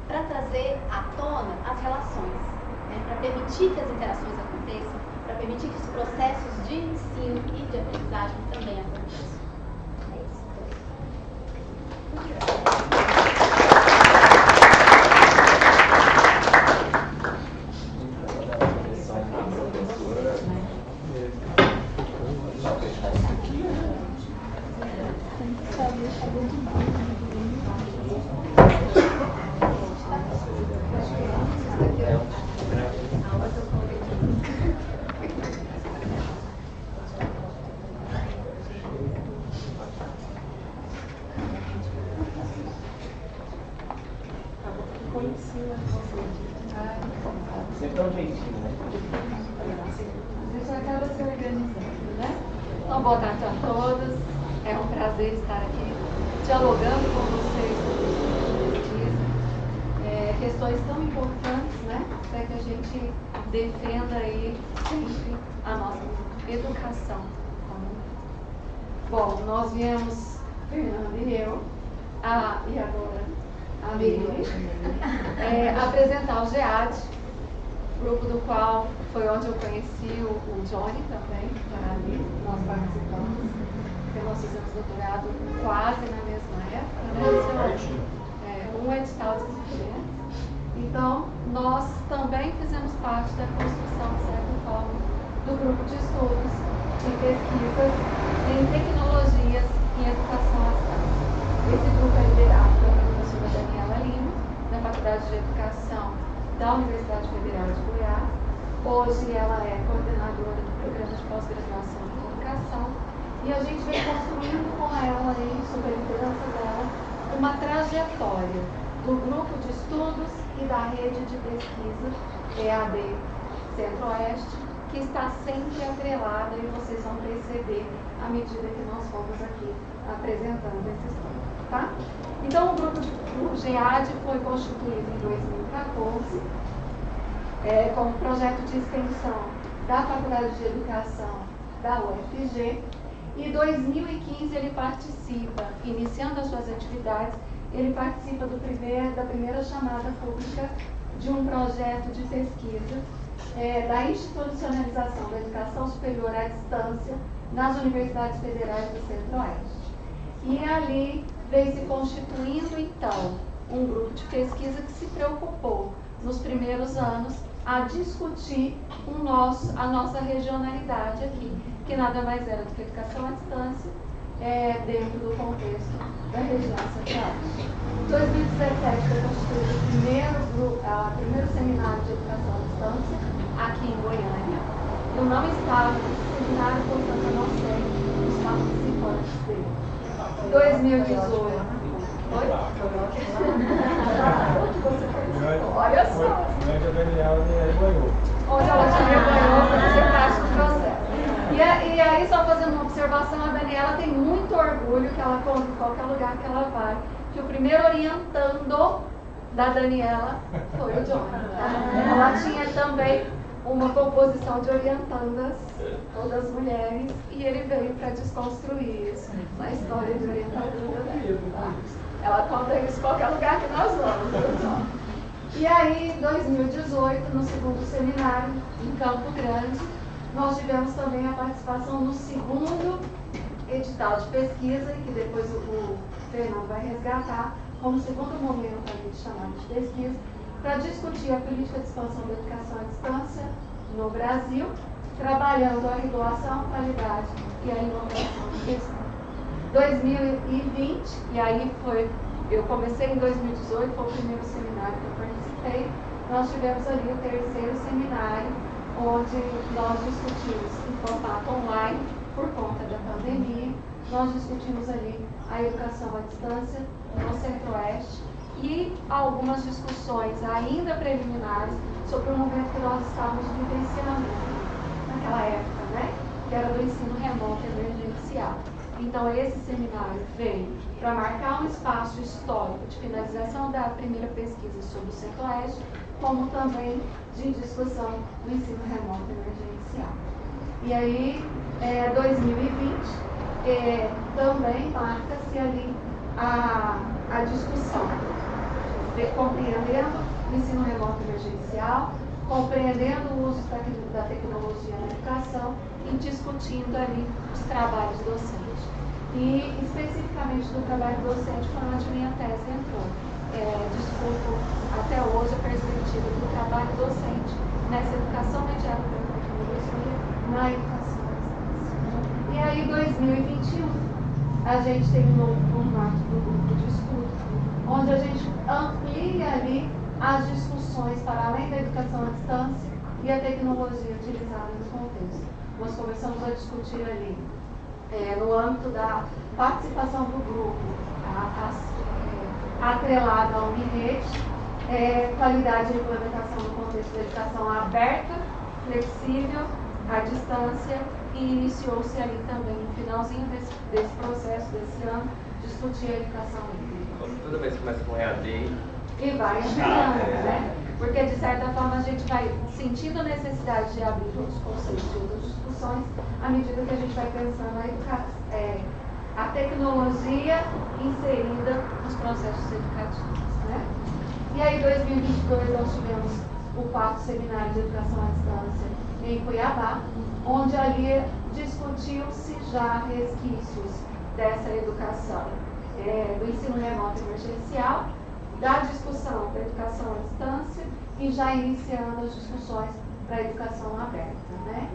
[SPEAKER 10] para trazer à tona as relações, né, para permitir que as interações aconteçam, para permitir que os processos de ensino e de aprendizagem também aconteçam. É isso.
[SPEAKER 5] Sempre dá um jeitinho, né?
[SPEAKER 1] A gente acaba se organizando, né? Então, boa tarde a todos. É um prazer estar aqui dialogando com vocês sobre pesquisa. Questões tão importantes, né? Para que a gente defenda aí sempre a nossa educação. Bom, nós viemos, Fernanda e eu, e agora a Miri, apresentar o GEAD, grupo do qual foi onde eu conheci o Johnny também, ali nós participamos, porque nós fizemos doutorado quase na mesma época, né? Um edital de diferença. Então, nós também fizemos parte da construção, de certa forma, do grupo de estudos e pesquisas em tecnologias e educação à distância. Esse grupo é liderado pela professora Daniela Lima, da Faculdade de Educação da Universidade Federal de Goiás. Hoje ela é coordenadora do Programa de Pós-Graduação em Educação e a gente vem construindo com ela, sob a liderança dela, uma trajetória do grupo de estudos e da rede de pesquisa EAD Centro-Oeste, que está sempre atrelada e vocês vão perceber à medida que nós fomos aqui apresentando esses temas, tá? Então, o GEAD foi constituído em 2014 como projeto de extensão da Faculdade de Educação da UFG e em 2015 ele participa, iniciando as suas atividades, ele participa da primeira chamada pública de um projeto de pesquisa da institucionalização da educação superior à distância nas universidades federais do Centro-Oeste. E ali vem se constituindo, então, um grupo de pesquisa que se preocupou, nos primeiros anos, a discutir a nossa regionalidade aqui, que nada mais era do que educação à distância, dentro do contexto da região Centro-Oeste. Em 2017 foi constituído o primeiro seminário de educação à distância aqui em Goiânia. Eu não estava nesse seminário, portanto eu não sei os participantes dele. 2018. Oi? Olha só.
[SPEAKER 11] Onde a Daniela ganhou.
[SPEAKER 1] Onde ela ganhou para fazer parte do processo. E aí, só fazendo uma observação, a Daniela tem muito orgulho que ela conta em qualquer lugar que ela vai, que o primeiro orientando da Daniela foi o John. Ela tinha também uma composição de orientandas, todas mulheres, e ele veio para desconstruir isso na história de orientadora. Ela conta isso em qualquer lugar que nós vamos, viu, John? E aí, em 2018, no segundo seminário, em Campo Grande, nós tivemos também a participação no segundo edital de pesquisa, que depois o Fernando vai resgatar, como segundo momento a gente chamar de pesquisa, para discutir a política de expansão da educação à distância no Brasil, trabalhando a regulação, qualidade e a inovação de pesquisa. 2020, e aí eu comecei em 2018, foi o primeiro seminário que eu participei, nós tivemos ali o terceiro seminário, onde nós discutimos em formato online, por conta da pandemia, nós discutimos ali a educação à distância no Centro-Oeste e algumas discussões ainda preliminares sobre o momento que nós estávamos vivenciando naquela época, né? Que era do ensino remoto emergencial. Então, esse seminário veio para marcar um espaço histórico de finalização da primeira pesquisa sobre o Centro-Oeste, como também de discussão do ensino remoto emergencial. E aí, 2020, também marca-se ali a discussão, compreendendo o ensino remoto emergencial, compreendendo o uso da tecnologia na educação e discutindo ali os trabalhos docentes. E especificamente do trabalho docente foi onde minha tese entrou. Discuto até hoje a perspectiva do trabalho docente nessa educação mediada pela tecnologia na educação à distância. E aí, 2021, a gente tem um novo formato do grupo de estudo, onde a gente amplia ali as discussões para além da educação à distância e a tecnologia utilizada no contexto. Nós começamos a discutir ali, no âmbito da participação do grupo, atrelada ao Unirede, qualidade e implementação no contexto da educação aberta, flexível, à distância, e iniciou-se ali também, no finalzinho desse processo, desse ano, discutir a educação híbrida.
[SPEAKER 12] Toda vez que começa com EAD,
[SPEAKER 1] e vai ampliando, né? Porque, de certa forma, a gente vai sentindo a necessidade de abrir outros conceitos e outras discussões à medida que a gente vai pensando a tecnologia inserida nos processos educativos, né? E aí, em 2022, nós tivemos o 4º Seminário de Educação à Distância em Cuiabá, onde ali discutiu-se já resquícios dessa educação, do ensino remoto emergencial, da discussão da educação à distância e já iniciando as discussões para a educação aberta, né?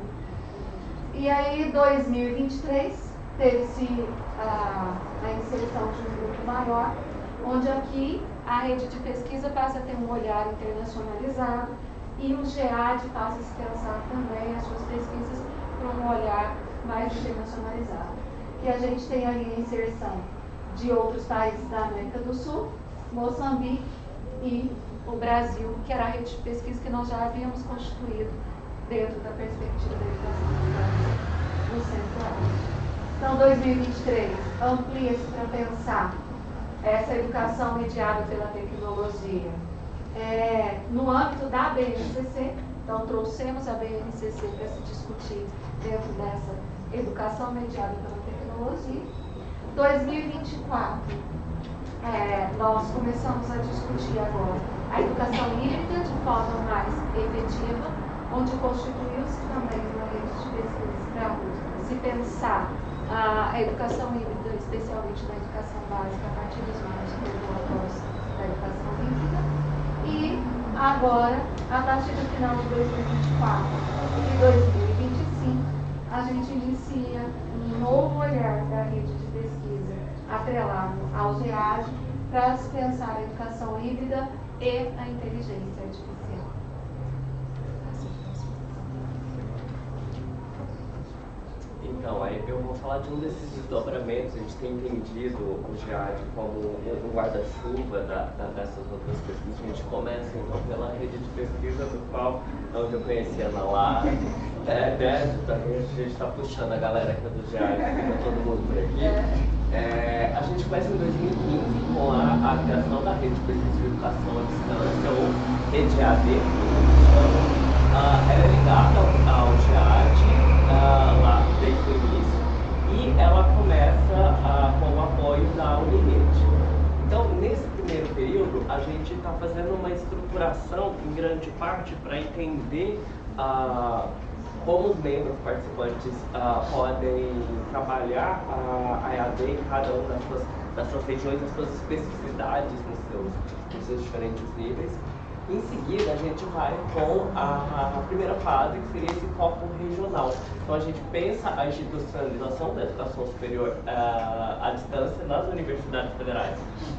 [SPEAKER 1] E aí, 2023, teve-se a inserção de um grupo maior, onde aqui a rede de pesquisa passa a ter um olhar internacionalizado e o GEAD passa a se pensar também as suas pesquisas para um olhar mais internacionalizado. E a gente tem ali a inserção de outros países da América do Sul, Moçambique e o Brasil, que era a rede de pesquisa que nós já havíamos constituído dentro da perspectiva da educação no Centro-Oeste. Então, 2023 amplia-se para pensar essa educação mediada pela tecnologia no âmbito da BNCC. Então, trouxemos a BNCC para se discutir dentro dessa educação mediada pela tecnologia. 2024, nós começamos a discutir agora a educação híbrida de forma mais efetiva, onde constituiu-se também uma rede de pesquisa para se pensar a educação híbrida, especialmente na educação básica, a partir dos marcos regulatórios da educação híbrida. E agora, a partir do final de 2024 e 2025, a gente inicia um novo olhar da rede de pesquisa atrelado ao GEAD para se pensar a educação híbrida e a inteligência artificial.
[SPEAKER 12] Então, aí eu vou falar de um desses desdobramentos. A gente tem entendido o GEAD como um guarda-chuva dessas outras pesquisas. A gente começa, então, pela rede de pesquisa, do qual, onde eu conheci a Ana Lara, a gente está puxando a galera que é do GEAD, fica todo mundo por aqui. A gente começa em 2015 com a criação da rede de pesquisa de educação à distância, ou rede EAD, como a gente chama. Ela é ligada ao GEAD, lá desde o início, e ela começa com o apoio da Unirede. Então, nesse primeiro período, a gente está fazendo uma estruturação, em grande parte, para entender como os membros participantes podem trabalhar a EAD em cada uma das suas regiões, as suas especificidades nos seus diferentes níveis. Em seguida, a gente vai com a primeira fase, que seria esse foco regional. Então, a gente pensa a institucionalização da educação superior à distância nas universidades federais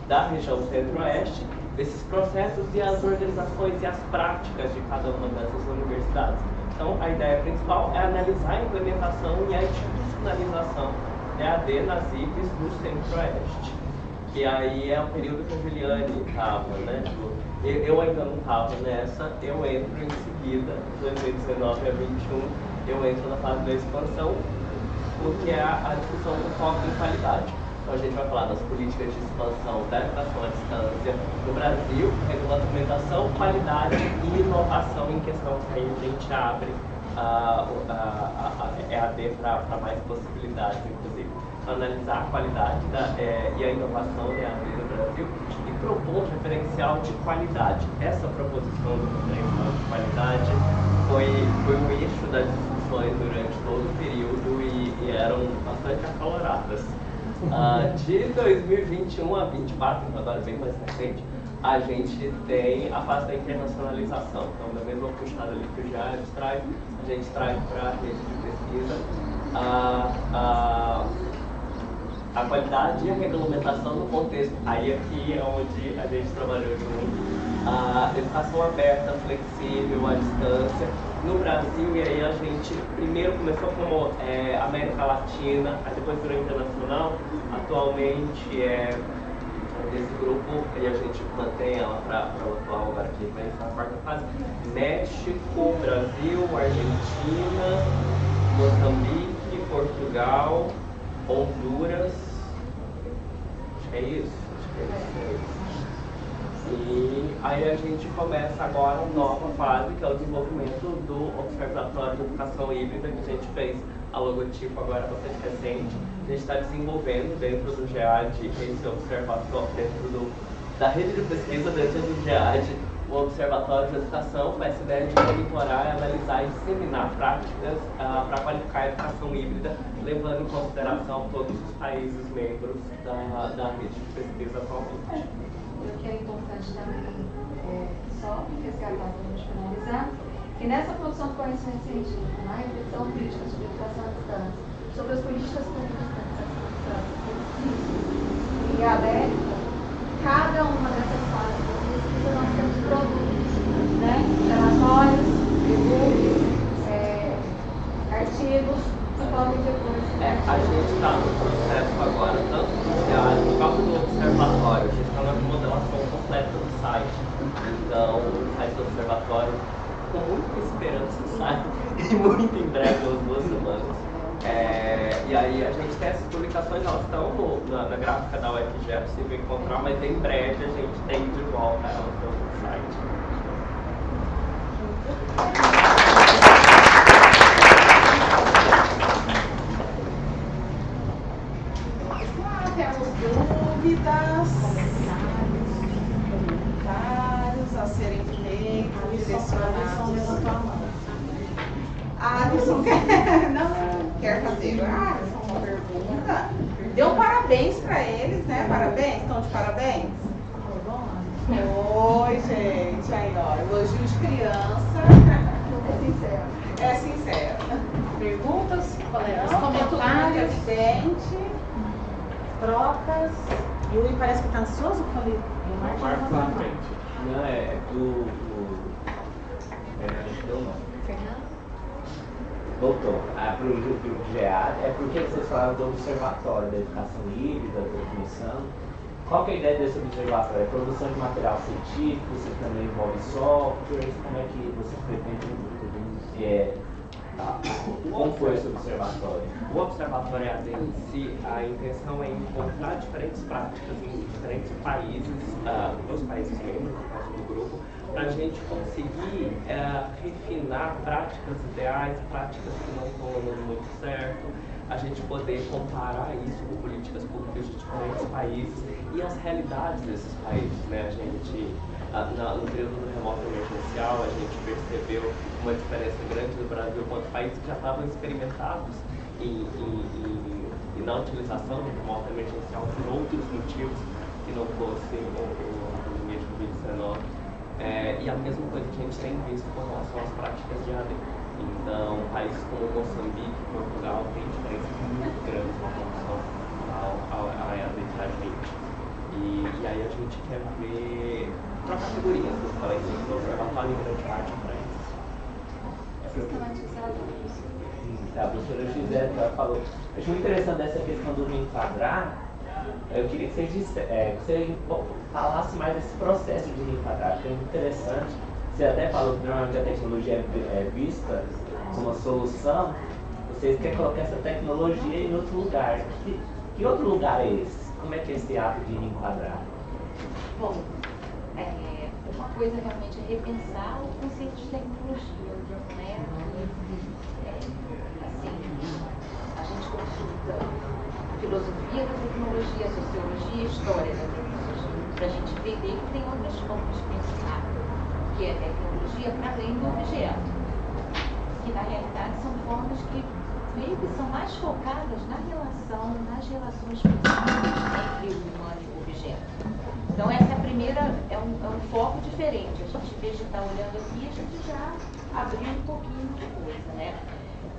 [SPEAKER 12] da região centro-oeste, esses processos e as organizações e as práticas de cada uma dessas universidades. Então, a ideia principal é analisar a implementação e a institucionalização da EAD nas IPs do centro-oeste. Que aí é o período que a Juliane estava, né? Eu ainda não estava nessa, eu entro em seguida, 2019 a 2021, eu entro na fase da expansão, porque é a discussão do foco em qualidade. Então a gente vai falar das políticas de expansão da educação à distância no Brasil, regulamentação, qualidade e inovação em questão que aí a gente abre a EAD para mais possibilidades, inclusive. Analisar a qualidade e a inovação da EAD no Brasil e propor um referencial de qualidade. Essa proposição do referencial de qualidade foi o eixo das discussões durante todo o período e eram bastante acaloradas. De 2021 a 2024, agora bem mais recente, a gente tem a fase da internacionalização. Então, da mesma puxada ali que o Jair traz, a gente traz para a rede de pesquisa a qualidade e a regulamentação no contexto. Aí aqui é onde a gente trabalhou junto. A educação aberta, flexível, à distância. No Brasil, e aí a gente primeiro começou como América Latina, aí depois virou internacional. Atualmente desse grupo, e a gente mantém ela para o atual, agora que vai entrar na quarta fase, México, Brasil, Argentina, Moçambique, Portugal, Honduras, acho que é isso. E aí a gente começa agora uma nova fase, que é o desenvolvimento do Observatório de Educação Híbrida, que a gente fez a logotipo agora bastante recente. A gente está desenvolvendo dentro do GEAD esse observatório, dentro da rede de pesquisa dentro do GEAD, o Observatório de Educação, com essa ideia de monitorar, analisar e disseminar práticas para qualificar a educação híbrida, levando em consideração todos os países membros da rede de pesquisa atualmente.
[SPEAKER 1] O que é importante também, só resgatar para a gente finalizar, que nessa produção de conhecimento científico, na reflexão crítica sobre educação à distância, sobre as políticas públicas de educação à distância e aberta, cada uma dessas fases da pesquisa nós temos produtos, né? Relatórios, e-books, artigos, que podem depois.
[SPEAKER 12] A gente está no processo agora, tanto do GEAD, por causa do observatório, a gente está na remodelação completa do site. Então, o site do observatório, com muita esperança, sai e muito em breve, umas 2 semanas. E aí a gente tem essas publicações, elas estão na gráfica da UFG, é possível encontrar, mas em breve a gente tem de volta elas no site.
[SPEAKER 7] Temos dúvidas, comentários a serem feitos, direcionados. Alisson quer fazer. Alisson, uma pergunta. Dê um parabéns para eles, né? Parabéns? Estão de parabéns? Oi, gente. Aí, ó, elogio de criança. É sincero. É sincero. Perguntas, colegas, comentários, gente. Trocas. Yuri parece que está ansioso com ele.
[SPEAKER 5] Marcos na frente. Não, é do. Deu o nome.
[SPEAKER 10] Fernando?
[SPEAKER 5] Voltou. Para o grupo GEAD, é porque vocês falaram do observatório da educação híbrida, da definição. Qual que é a ideia desse observatório? É produção de material científico, você também envolve softwares, como é que você pretende como foi esse observatório?
[SPEAKER 12] O observatório EAD em si, a intenção é encontrar diferentes práticas em diferentes países, dos países membros, no caso do grupo, para a gente conseguir refinar práticas ideais, práticas que não estão dando muito certo, a gente poder comparar isso com políticas públicas de diferentes países e as realidades desses países, né? A gente, no período do remoto emergencial, a gente percebeu uma diferença grande do Brasil quanto países que já estavam experimentados na utilização do remoto emergencial por outros motivos que não fosse a pandemia de Covid-19. E a mesma coisa que a gente tem visto com relação às práticas de AD. Então, países como Moçambique e Portugal têm diferenças muito grandes com relação ao EAD da gente. E aí a gente quer ver trocar figurinhas dos colegas do observatório em grande parte para isso.
[SPEAKER 6] Sistematizado isso.
[SPEAKER 5] A professora Gisele falou. Acho muito interessante essa questão do reenquadrar. Eu queria que você falasse mais desse processo de reenquadrar, porque é muito interessante. Você até falou que normalmente a tecnologia é vista como uma solução. Vocês querem colocar essa tecnologia em outro lugar. Que outro lugar é esse? Como é que é esse ato de reenquadrar?
[SPEAKER 9] Bom, uma coisa realmente é repensar o conceito de tecnologia, né? Assim, a gente consulta a filosofia da tecnologia, a sociologia, a história da tecnologia, para a gente entender que tem outras formas de pensar, que é tecnologia para além do objeto, que na realidade são formas que meio que são mais focadas nas relações pessoais entre o humano e o objeto. Então essa primeira é um foco diferente. A gente, em vez de estar olhando aqui, a gente já abriu um pouquinho de coisa, né?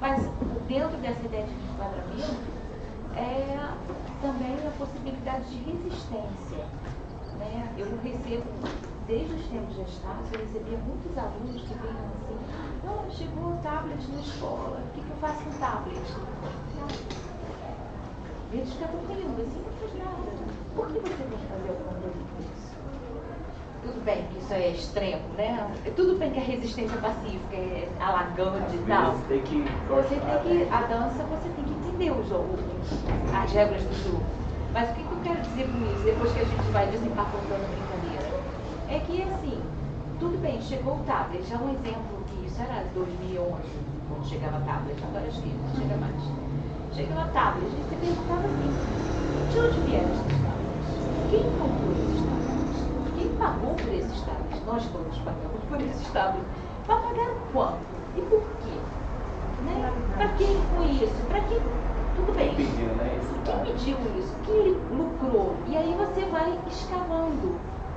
[SPEAKER 9] Mas dentro dessa ideia de enquadramento também a possibilidade de resistência, né? Eu recebo, desde os tempos de Estácio, eu recebia muitos alunos que vinham assim: não, chegou o tablet na escola, o que eu faço com o tablet? Não. Eles ficavam rindo, assim, não faz nada. Por que você tem que fazer alguma coisa com isso? Tudo bem que isso é extremo, né? Tudo bem que a resistência pacífica é alagante e tal. A dança, você tem que entender o jogo, as regras do jogo. Mas o que eu quero dizer com isso, depois que a gente vai desempacotando a brincadeira? É que, assim, tudo bem, chegou o tablet. Já um exemplo que isso era 2011, quando chegava tablet. Agora acho que não chega mais. Chegou a tablet, a gente se perguntava assim: de onde vieram esses tablets? Quem comprou esses tablets? Quem pagou por esses tablets? Nós todos pagamos por esses tablets. Para pagar quanto? E por quê? Né? Para quem foi isso? Para quem? Tudo bem. Quem mediu isso? Quem lucrou? E aí você vai escavando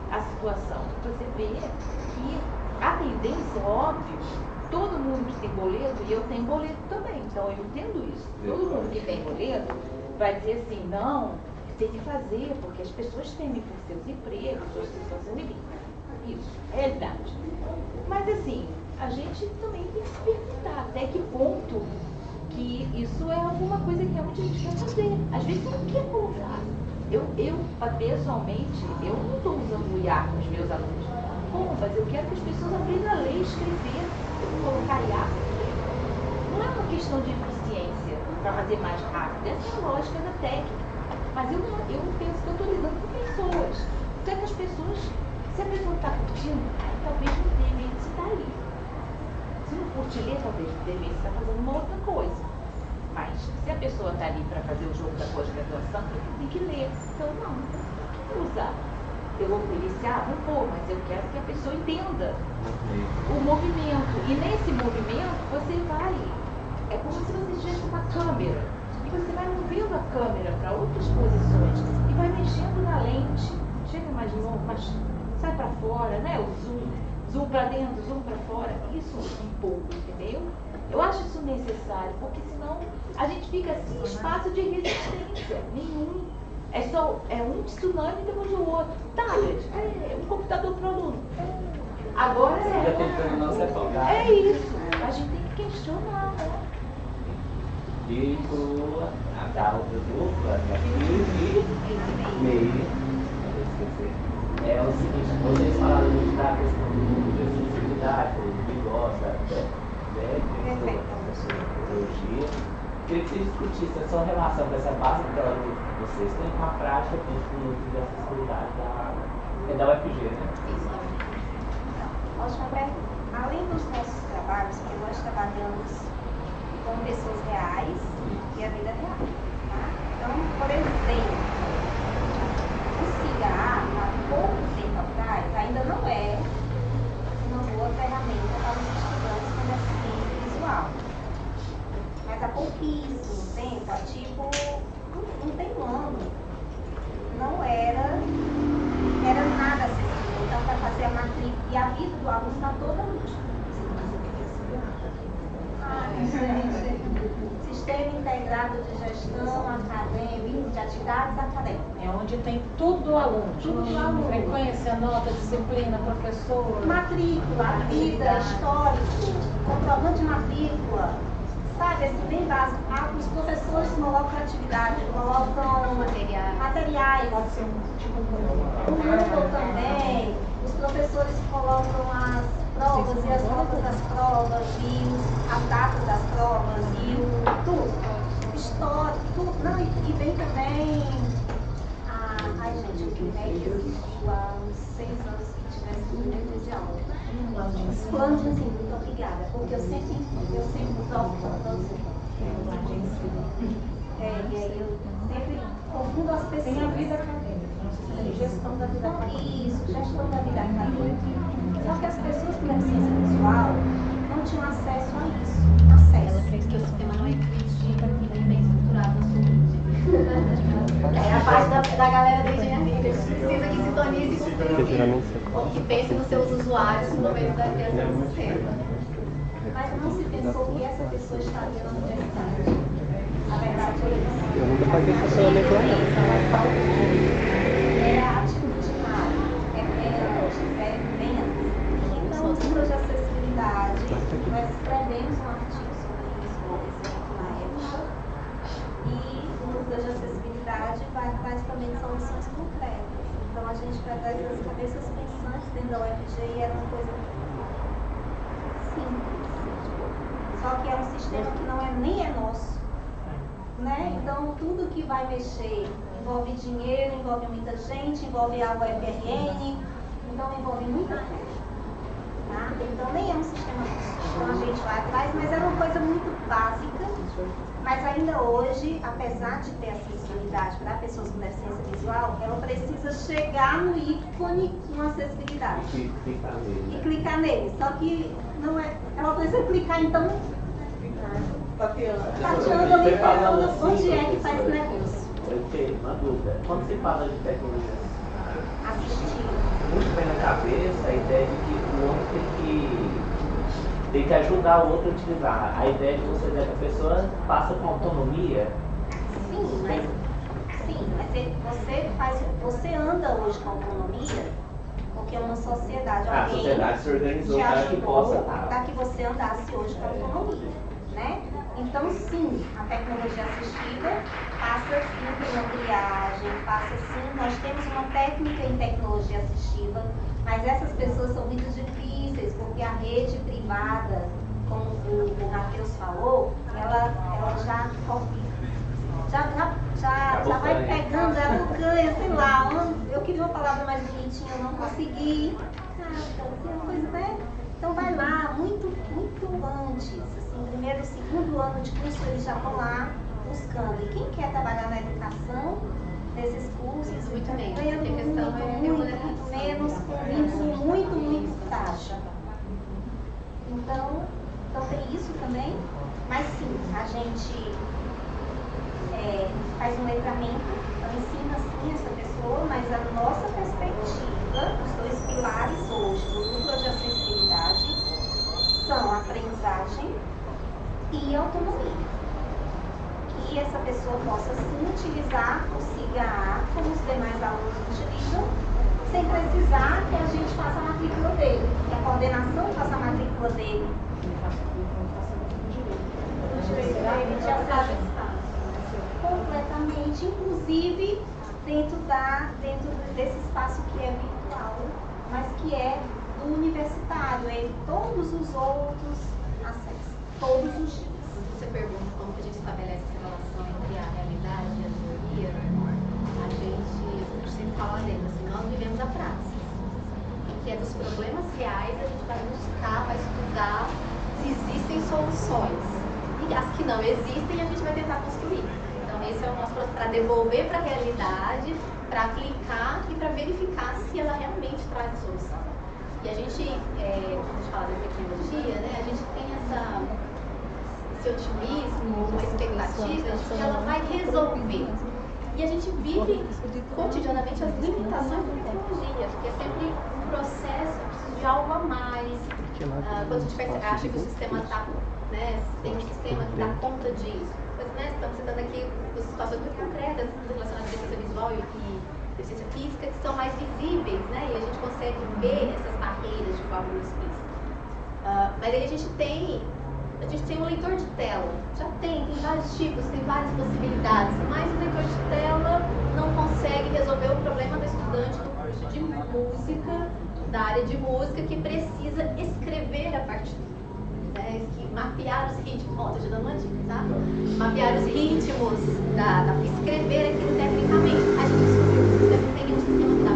[SPEAKER 9] a situação. Você vê que a tendência, óbvio, todo mundo que tem boleto, e eu tenho boleto também, então eu entendo isso. Todo mundo que tem boleto vai dizer assim: não, tem que fazer, porque as pessoas temem por seus empregos, suas situações de vida. Isso, é realidade. Mas assim, a gente também tem que se perguntar até que ponto que isso é alguma coisa que realmente a gente quer fazer. Às vezes você não quer colocar. Eu pessoalmente, eu não estou usando o IA com os meus alunos. Bom, mas eu quero que as pessoas aprendam a ler e escrever. Eu vou colocar IA porque não é uma questão de eficiência para fazer mais rápido. Essa é a lógica da técnica. Mas eu penso que eu estou lidando com pessoas. Então é que as pessoas, se a pessoa está curtindo, aí talvez não deve estar ali. Se não curte ler, talvez devesse estar fazendo uma outra coisa. Mas se a pessoa está ali para fazer o jogo da pós-graduação, tem que ler. Então, não vou usar. Eu vou iniciar? Não vou, mas eu quero que a pessoa entenda o movimento. E nesse movimento, você vai. É como se você estivesse com uma câmera. E você vai movendo a câmera para outras posições. E vai mexendo na lente. Chega mais longe, mas sai para fora, né? O zoom. Zoom para dentro, zoom para fora. Isso um pouco, entendeu? Eu acho isso necessário, porque senão a gente fica sem espaço de resistência nenhum. É um tsunami depois do outro. Tablet, um computador para o aluno. Agora é isso. A gente tem que questionar, né?
[SPEAKER 5] E a causa dupla, meio. É o seguinte, vocês falaram muito da questão de acessibilidade, do gosta, tecnologia. Queria que vocês discutissem a sua relação com essa base teórica que vocês têm com a prática do núcleo de acessibilidade da UFG, né?
[SPEAKER 3] Isso. Então, além dos nossos trabalhos, que nós trabalhamos com pessoas reais e a vida real. Tá? Então, por exemplo, o cigarro, há pouco tempo atrás, ainda não é uma boa ferramenta para os estudantes com deficiência visual. Mas há pouquíssimo tempo, há tipo, não tem um ano, não era nada acessível. Então, para fazer a matrícula, e a vida do aluno está toda ali. Ai, gente, Sistema Integrado de Gestão Acadêmica, de Atividades Acadêmicas.
[SPEAKER 2] É onde tem tudo do aluno.
[SPEAKER 3] Tudo do aluno.
[SPEAKER 2] Frequência, nota, disciplina, professor.
[SPEAKER 3] Matrícula, vida, histórico, comprovante de matrícula, sabe, assim, bem básico. Os professores colocam atividade, colocam materiais,
[SPEAKER 2] Pode ser um tipo
[SPEAKER 3] o Moodle também. Os professores colocam as provas e as notas das provas e as datas das provas e tudo. História, tudo. Não, e vem também ai gente, o que é que existiu há uns 6 anos que tivesse no primeiro dia de aula. Plano de ensino, muito obrigada, porque eu sempre toco com plano de ensino. E aí eu sempre confundo as pessoas.
[SPEAKER 2] Tem a vida acadêmica, gestão da vida acadêmica.
[SPEAKER 3] Isso, gestão da vida acadêmica. Só que as pessoas com deficiência visual não tinham acesso a isso.
[SPEAKER 10] Ela fez que o sistema não acredita que nem bem estruturado na sua
[SPEAKER 3] É a parte
[SPEAKER 10] da galera da engenharia, que precisa que sintonize com tudo, ou que pense nos seus usuários no momento da criação do sistema.
[SPEAKER 3] Mas não se pensou que essa pessoa estaria na universidade. A verdade é isso.
[SPEAKER 13] Eu nunca paguei estacionamento lá não.
[SPEAKER 3] É atitudinal, é menos, é menos. Então, o núcleo de acessibilidade, nós escrevemos um artigo sobre isso, por exemplo, na época, e o núcleo de acessibilidade vai atrás também de soluções concretas. Então, a gente vai atrás das cabeças pensantes dentro da UFG e era uma coisa simples. Só que é um sistema que nem é nosso. Né? Então, tudo que vai mexer envolve dinheiro, envolve muita gente, envolve a UFRN, então envolve muita coisa. Tá? Então, nem é um sistema nosso. Então, a gente vai atrás, mas é uma coisa muito básica. Mas ainda hoje, apesar de ter acessibilidade para pessoas com deficiência visual, ela precisa chegar no ícone com acessibilidade. E clicar nele. Só que não é. Ela precisa clicar, então. Tateando ali, onde é que faz negócio?
[SPEAKER 5] Eu tenho uma dúvida. Quando se fala de tecnologia
[SPEAKER 3] assistiva,
[SPEAKER 5] muito bem na cabeça a ideia de que o outro tem que ajudar o outro a utilizar. A ideia de você ver que a pessoa passa com autonomia.
[SPEAKER 3] Sim, mas você anda hoje com autonomia porque uma sociedade,
[SPEAKER 5] A
[SPEAKER 3] alguém
[SPEAKER 5] sociedade se organizou
[SPEAKER 3] te
[SPEAKER 5] para que possa
[SPEAKER 3] ajudou para que você andasse hoje com autonomia, né? Então, sim, a tecnologia assistiva passa sim por uma triagem, passa sim, nós temos uma técnica em tecnologia assistiva, mas essas pessoas são muito difíceis, porque a rede privada, como o Matheus falou, ela já vai pegando, ela ganha, sei lá, eu queria uma palavra mais bonitinha, eu não consegui. Coisa, né? Então vai lá, muito antes, assim, primeiro, segundo ano de curso, eles já estão lá buscando. E quem quer trabalhar na educação, nesses cursos,
[SPEAKER 10] muito menos,
[SPEAKER 3] ganhando muito menos, com vínculo muito frágil. Então tem isso também, mas sim, a gente faz um letramento, ensina sim essa pessoa, mas a nossa perspectiva, os 2 pilares hoje do núcleo de acessibilidade são a aprendizagem e autonomia. Que essa pessoa possa sim utilizar o SIGA-A como os demais alunos utilizam, sem precisar que a gente faça a matrícula dele, que a coordenação faça a matrícula dele. O direito dele de acesso completamente, inclusive dentro desse espaço que é virtual, mas que é do universitário, todos os outros acessam, todos os dias.
[SPEAKER 10] Você pergunta como que a gente estabelece essa relação entre a realidade e a teoria, a gente sempre fala dentro, assim, nós vivemos a praxis, que é dos problemas reais, a gente vai buscar, vai estudar se existem soluções. E e as que não existem a gente vai tentar construir. Então esse é o nosso processo para devolver para a realidade, para aplicar e para verificar se ela realmente traz a solução. E a gente, quando a gente fala da tecnologia, né, a gente tem esse otimismo, uma expectativa de que ela vai resolver. E a gente vive cotidianamente as limitações da tecnologia, porque é sempre um processo, eu preciso de algo a mais. Quando a gente acha que o sistema está, né, tem um sistema que dá conta disso. Mas, né, estamos citando aqui situações muito concretas relacionadas à deficiência visual e deficiência física, que são mais visíveis, né, e a gente consegue ver essas barreiras de forma mais explícita. Mas aí a gente tem um leitor de tela, já tem vários tipos, tem várias possibilidades, mas o leitor de tela não consegue resolver o problema do estudante do curso de música, da área de música, que precisa escrever a partitura, né? Mapear os ritmos, estou te dando uma dica, tá? Mapear os ritmos, escrever aquilo tecnicamente. A gente descobriu que nenhum sistema que dá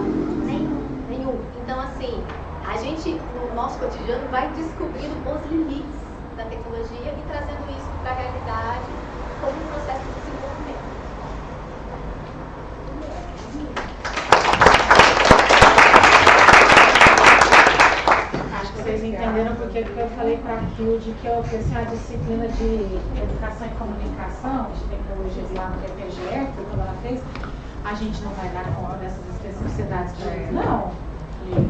[SPEAKER 10] nenhum. Então, assim, a gente, no nosso cotidiano, vai descobrindo os limites da tecnologia e trazendo isso para a realidade como um processo de desenvolvimento.
[SPEAKER 2] Acho que vocês entenderam porque eu falei para a Kilde que eu ofereci a disciplina de Educação e Comunicação, de Tecnologias lá no DPGE, que quando ela fez, a gente não vai dar conta dessas especificidades de hoje, não. Ela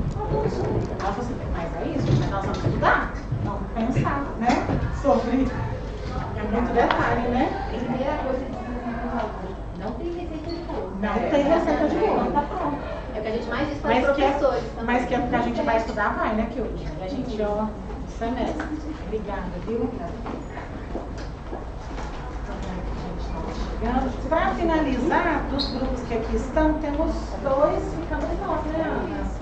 [SPEAKER 2] falou assim, mas é isso, mas nós vamos estudar, vamos pensar, né, sobre, é muito detalhe, né?
[SPEAKER 10] Primeira coisa que não tem receita de bolo.
[SPEAKER 2] Não tem receita de bolo.
[SPEAKER 10] Não tá pronto. É o que a gente mais diz para os professores.
[SPEAKER 2] Mas que é porque a gente vai estudar, vai, né, Kilde? E a gente, ó, semestre. Obrigada, viu? Para finalizar, dos grupos que aqui estão, temos 2, ficamos nós, né, Ana?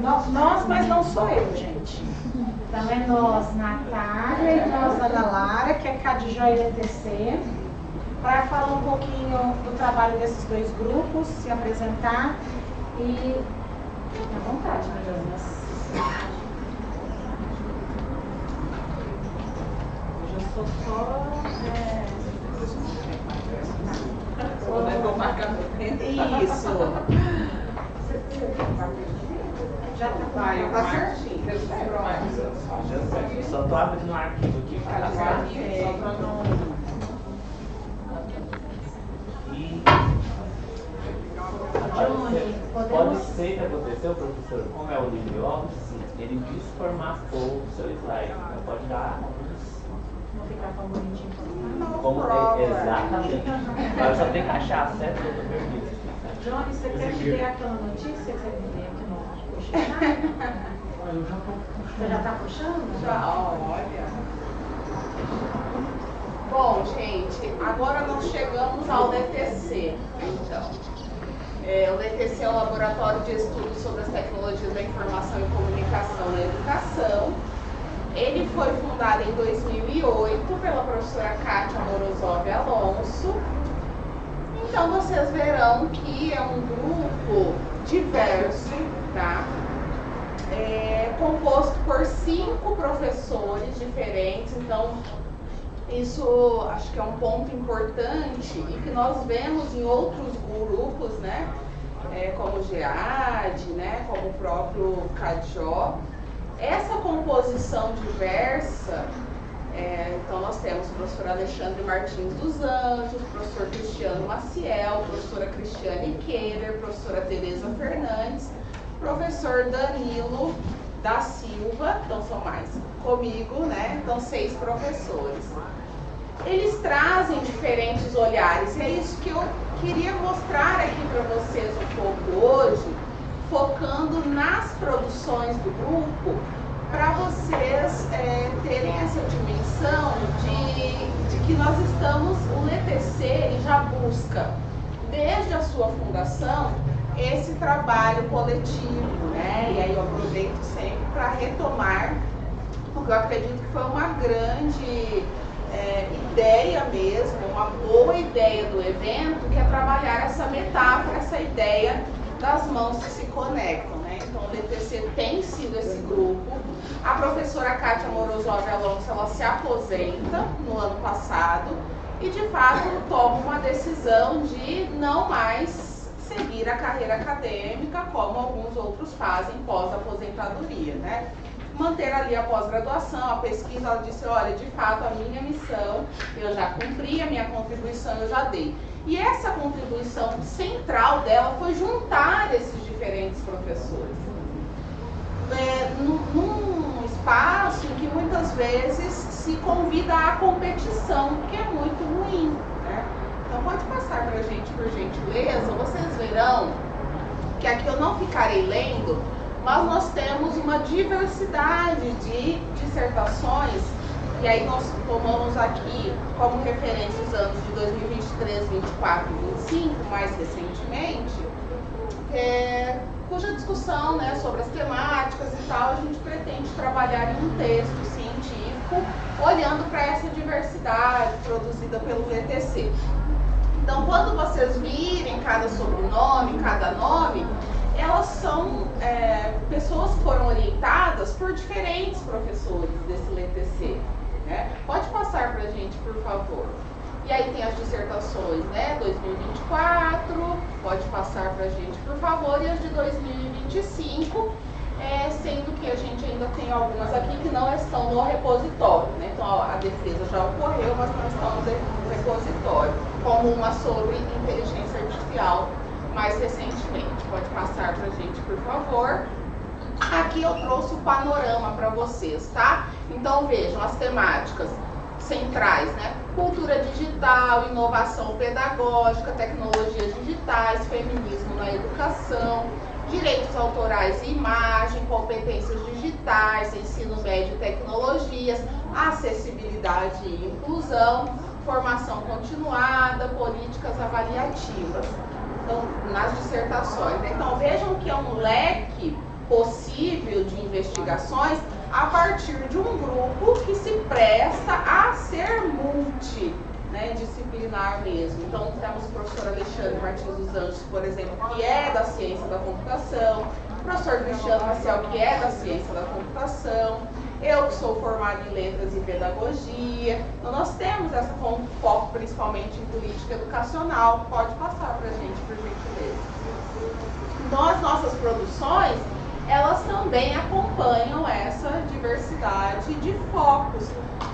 [SPEAKER 2] Nós, mas não sou eu, gente. Então é nós, Natália, e nós, Ana Lara, que é Cadijó e DTC, para falar um pouquinho do trabalho desses 2 grupos, se apresentar e fique à vontade, meninas. Hoje eu sou só...
[SPEAKER 7] Vou marcar meu tempo.
[SPEAKER 2] Isso. Já
[SPEAKER 7] tá certinho.
[SPEAKER 5] Só tô abrindo um arquivo aqui para passar.
[SPEAKER 2] Só para não...
[SPEAKER 5] E pode ser que aconteceu, professor, como é o LibreOffice, ele desformatou o seu slide. Então pode dar
[SPEAKER 2] Não ficar tão bonitinho.
[SPEAKER 5] exatamente. Agora só tem que achar certo que eu tô perdido.
[SPEAKER 2] Johnny, você quer me ler aquela notícia que você me lê aqui no puxar? Você já está puxando?
[SPEAKER 7] Já, olha. Bom, gente, agora nós chegamos ao DTC. Então, o DTC é o Laboratório de Estudos sobre as Tecnologias da Informação e Comunicação na Educação. Ele foi fundado em 2008 pela professora Kátia Morozov Alonso. Então vocês verão que é um grupo diverso, tá? Composto por 5 professores diferentes, então isso acho que é um ponto importante e que nós vemos em outros grupos, né? Como o GEAD, né? Como o próprio CADJO. Essa composição diversa, então nós temos o professor Alexandre Martins dos Anjos, o professor Cristiano Maciel, professora Cristiane Kehler, professora Tereza Fernandes, professor Danilo da Silva, então são mais comigo, né? Então 6 professores. Eles trazem diferentes olhares, e é isso que eu queria mostrar aqui para vocês um pouco hoje, focando nas produções do grupo, para vocês terem essa dimensão de que nós estamos, o LETC já busca, desde a sua fundação, esse trabalho coletivo, né? E aí eu aproveito sempre para retomar, porque eu acredito que foi uma grande ideia mesmo, uma boa ideia do evento, que é trabalhar essa metáfora, essa ideia das mãos que se conectam, né? Então o DTC tem sido esse grupo A professora Kátia Morozov Alonso, ela se aposenta no ano passado e, de fato, toma uma decisão de não mais seguir a carreira acadêmica como alguns outros fazem pós-aposentadoria, né? Manter ali a pós-graduação, a pesquisa. Ela disse, olha, de fato, a minha missão, eu já cumpri, a minha contribuição eu já dei. E essa contribuição central dela foi juntar esses diferentes professores. Num espaço em que muitas vezes se convida à competição, que é muito ruim, né? Então pode passar para a gente, por gentileza. Vocês verão que aqui eu não ficarei lendo, mas nós temos uma diversidade de dissertações, e aí nós tomamos aqui como referência os anos de 2023, 24 e 25, mais recentemente, cuja discussão, né, sobre as temáticas e tal, a gente pretende trabalhar em um texto científico, olhando para essa diversidade produzida pelo VTC. Então, quando vocês virem cada sobrenome, cada nome, elas são pessoas que foram orientadas por diferentes professores desse LTC, né? Pode passar para a gente, por favor. E aí tem as dissertações, né, 2024, pode passar para a gente, por favor, e as de 2025, sendo que a gente ainda tem algumas aqui que não estão no repositório, né? Então a defesa já ocorreu, mas não estão no repositório, como uma sobre inteligência artificial mais recentemente. Pode passar para a gente, por favor. Aqui eu trouxe o panorama para vocês, tá? Então vejam as temáticas centrais, né? Cultura digital, inovação pedagógica, tecnologias digitais, feminismo na educação, direitos autorais e imagem, competências digitais, ensino médio e tecnologias, acessibilidade e inclusão, formação continuada, políticas avaliativas. Então, nas dissertações, né? Então vejam que é um leque possível de investigações a partir de um grupo que se presta a ser multidisciplinar mesmo. Então, temos o professor Alexandre Martins dos Anjos, por exemplo, que é da ciência da computação, o professor Cristiano Maciel, que é da ciência da computação, eu que sou formada em letras e pedagogia. Então, nós temos essa foco principalmente em política educacional. Pode passar para a gente, por gentileza. Então, as nossas produções, elas também acompanham essa diversidade de focos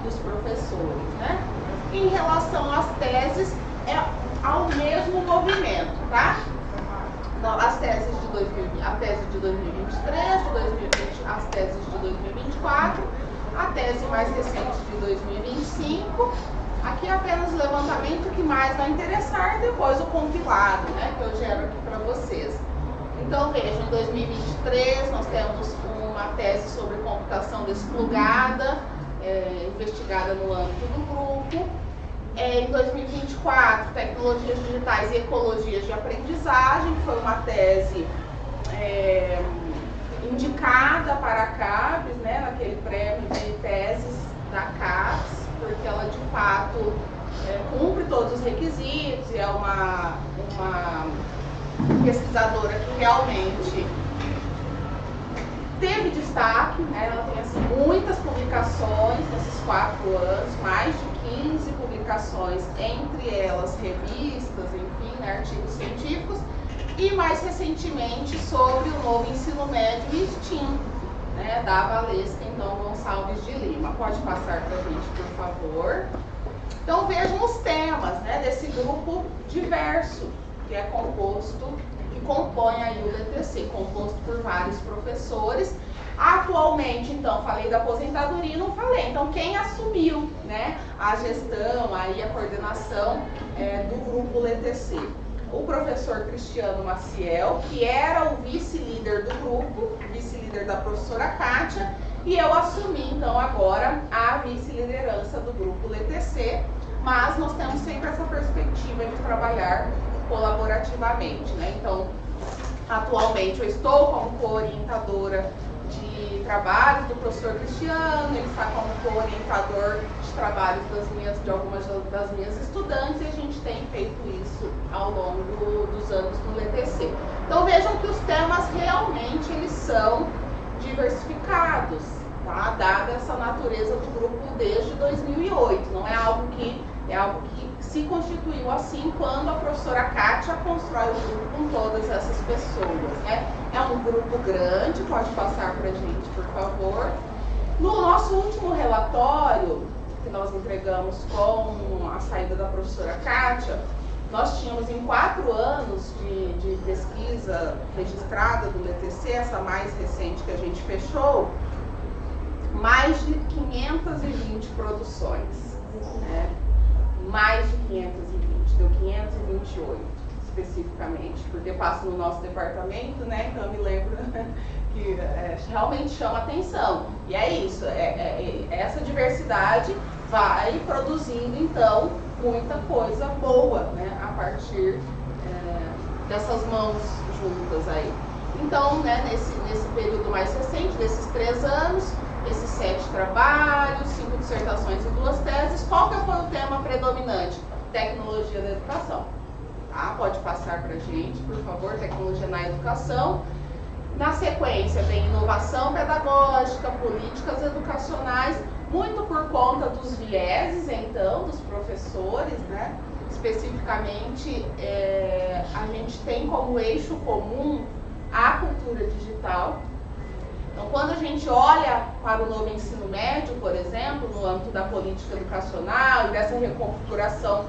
[SPEAKER 7] dos professores, né? Em relação às teses, é ao mesmo movimento, tá? Então, as teses de 2020, a tese de 2023, de 2020, as teses de 2024, a tese mais recente de 2025. Aqui é apenas o levantamento que mais vai interessar, depois o compilado, né, que eu gero aqui para vocês. Então, vejam, em 2023 nós temos uma tese sobre computação desplugada, investigada no âmbito do grupo. Em 2024, tecnologias digitais e ecologias de aprendizagem, que foi uma tese indicada para a CAPES, né, naquele prêmio de teses da CAPES, porque ela de fato cumpre todos os requisitos e é uma pesquisadora que realmente teve destaque, né? Ela tem assim, muitas publicações nesses 4 anos, mais de 15 publicações, entre elas revistas, enfim, né, artigos científicos, e mais recentemente sobre o novo ensino médio extinto, né, da Valesca então Gonçalves de Lima. Pode passar para a gente, por favor. Então vejam os temas, né, desse grupo diverso, que é composto, que compõe aí o LTC, composto por vários professores. Atualmente, então, falei da aposentadoria e não falei. Então, quem assumiu, né, a gestão, aí a coordenação do grupo LTC? O professor Cristiano Maciel, que era o vice-líder do grupo, vice-líder da professora Kátia, e eu assumi, então, agora a vice-liderança do grupo LTC, mas nós temos sempre essa perspectiva de trabalhar colaborativamente, né? Então, atualmente eu estou como co-orientadora de trabalhos do professor Cristiano, ele está como co-orientador de trabalhos de algumas das minhas estudantes, e a gente tem feito isso ao longo dos anos no LTC. Então vejam que os temas realmente eles são diversificados, tá? Dada essa natureza do grupo desde 2008, não é algo que se constituiu assim quando a professora Kátia constrói o grupo com todas essas pessoas, né? É um grupo grande, pode passar para a gente, por favor. No nosso último relatório, que nós entregamos com a saída da professora Kátia, nós tínhamos em 4 anos de pesquisa registrada do LTC, essa mais recente que a gente fechou, mais de 520 produções, né? Mais de 520, deu 528 especificamente, porque passa no nosso departamento, né? Então eu me lembro que realmente chama atenção. E é isso, essa diversidade vai produzindo então muita coisa boa, né? A partir dessas mãos juntas aí. Então, né, nesse período mais recente, desses 3 anos, esses 7 trabalhos, 5 dissertações e 2 teses, qual que foi o tema predominante? Tecnologia da educação. Tá? Pode passar para a gente, por favor, tecnologia na educação. Na sequência vem inovação pedagógica, políticas educacionais, muito por conta dos vieses, então, dos professores, né? Especificamente, a gente tem como eixo comum a cultura digital. Então, quando a gente olha para o novo ensino médio, por exemplo, no âmbito da política educacional e dessa reconfiguração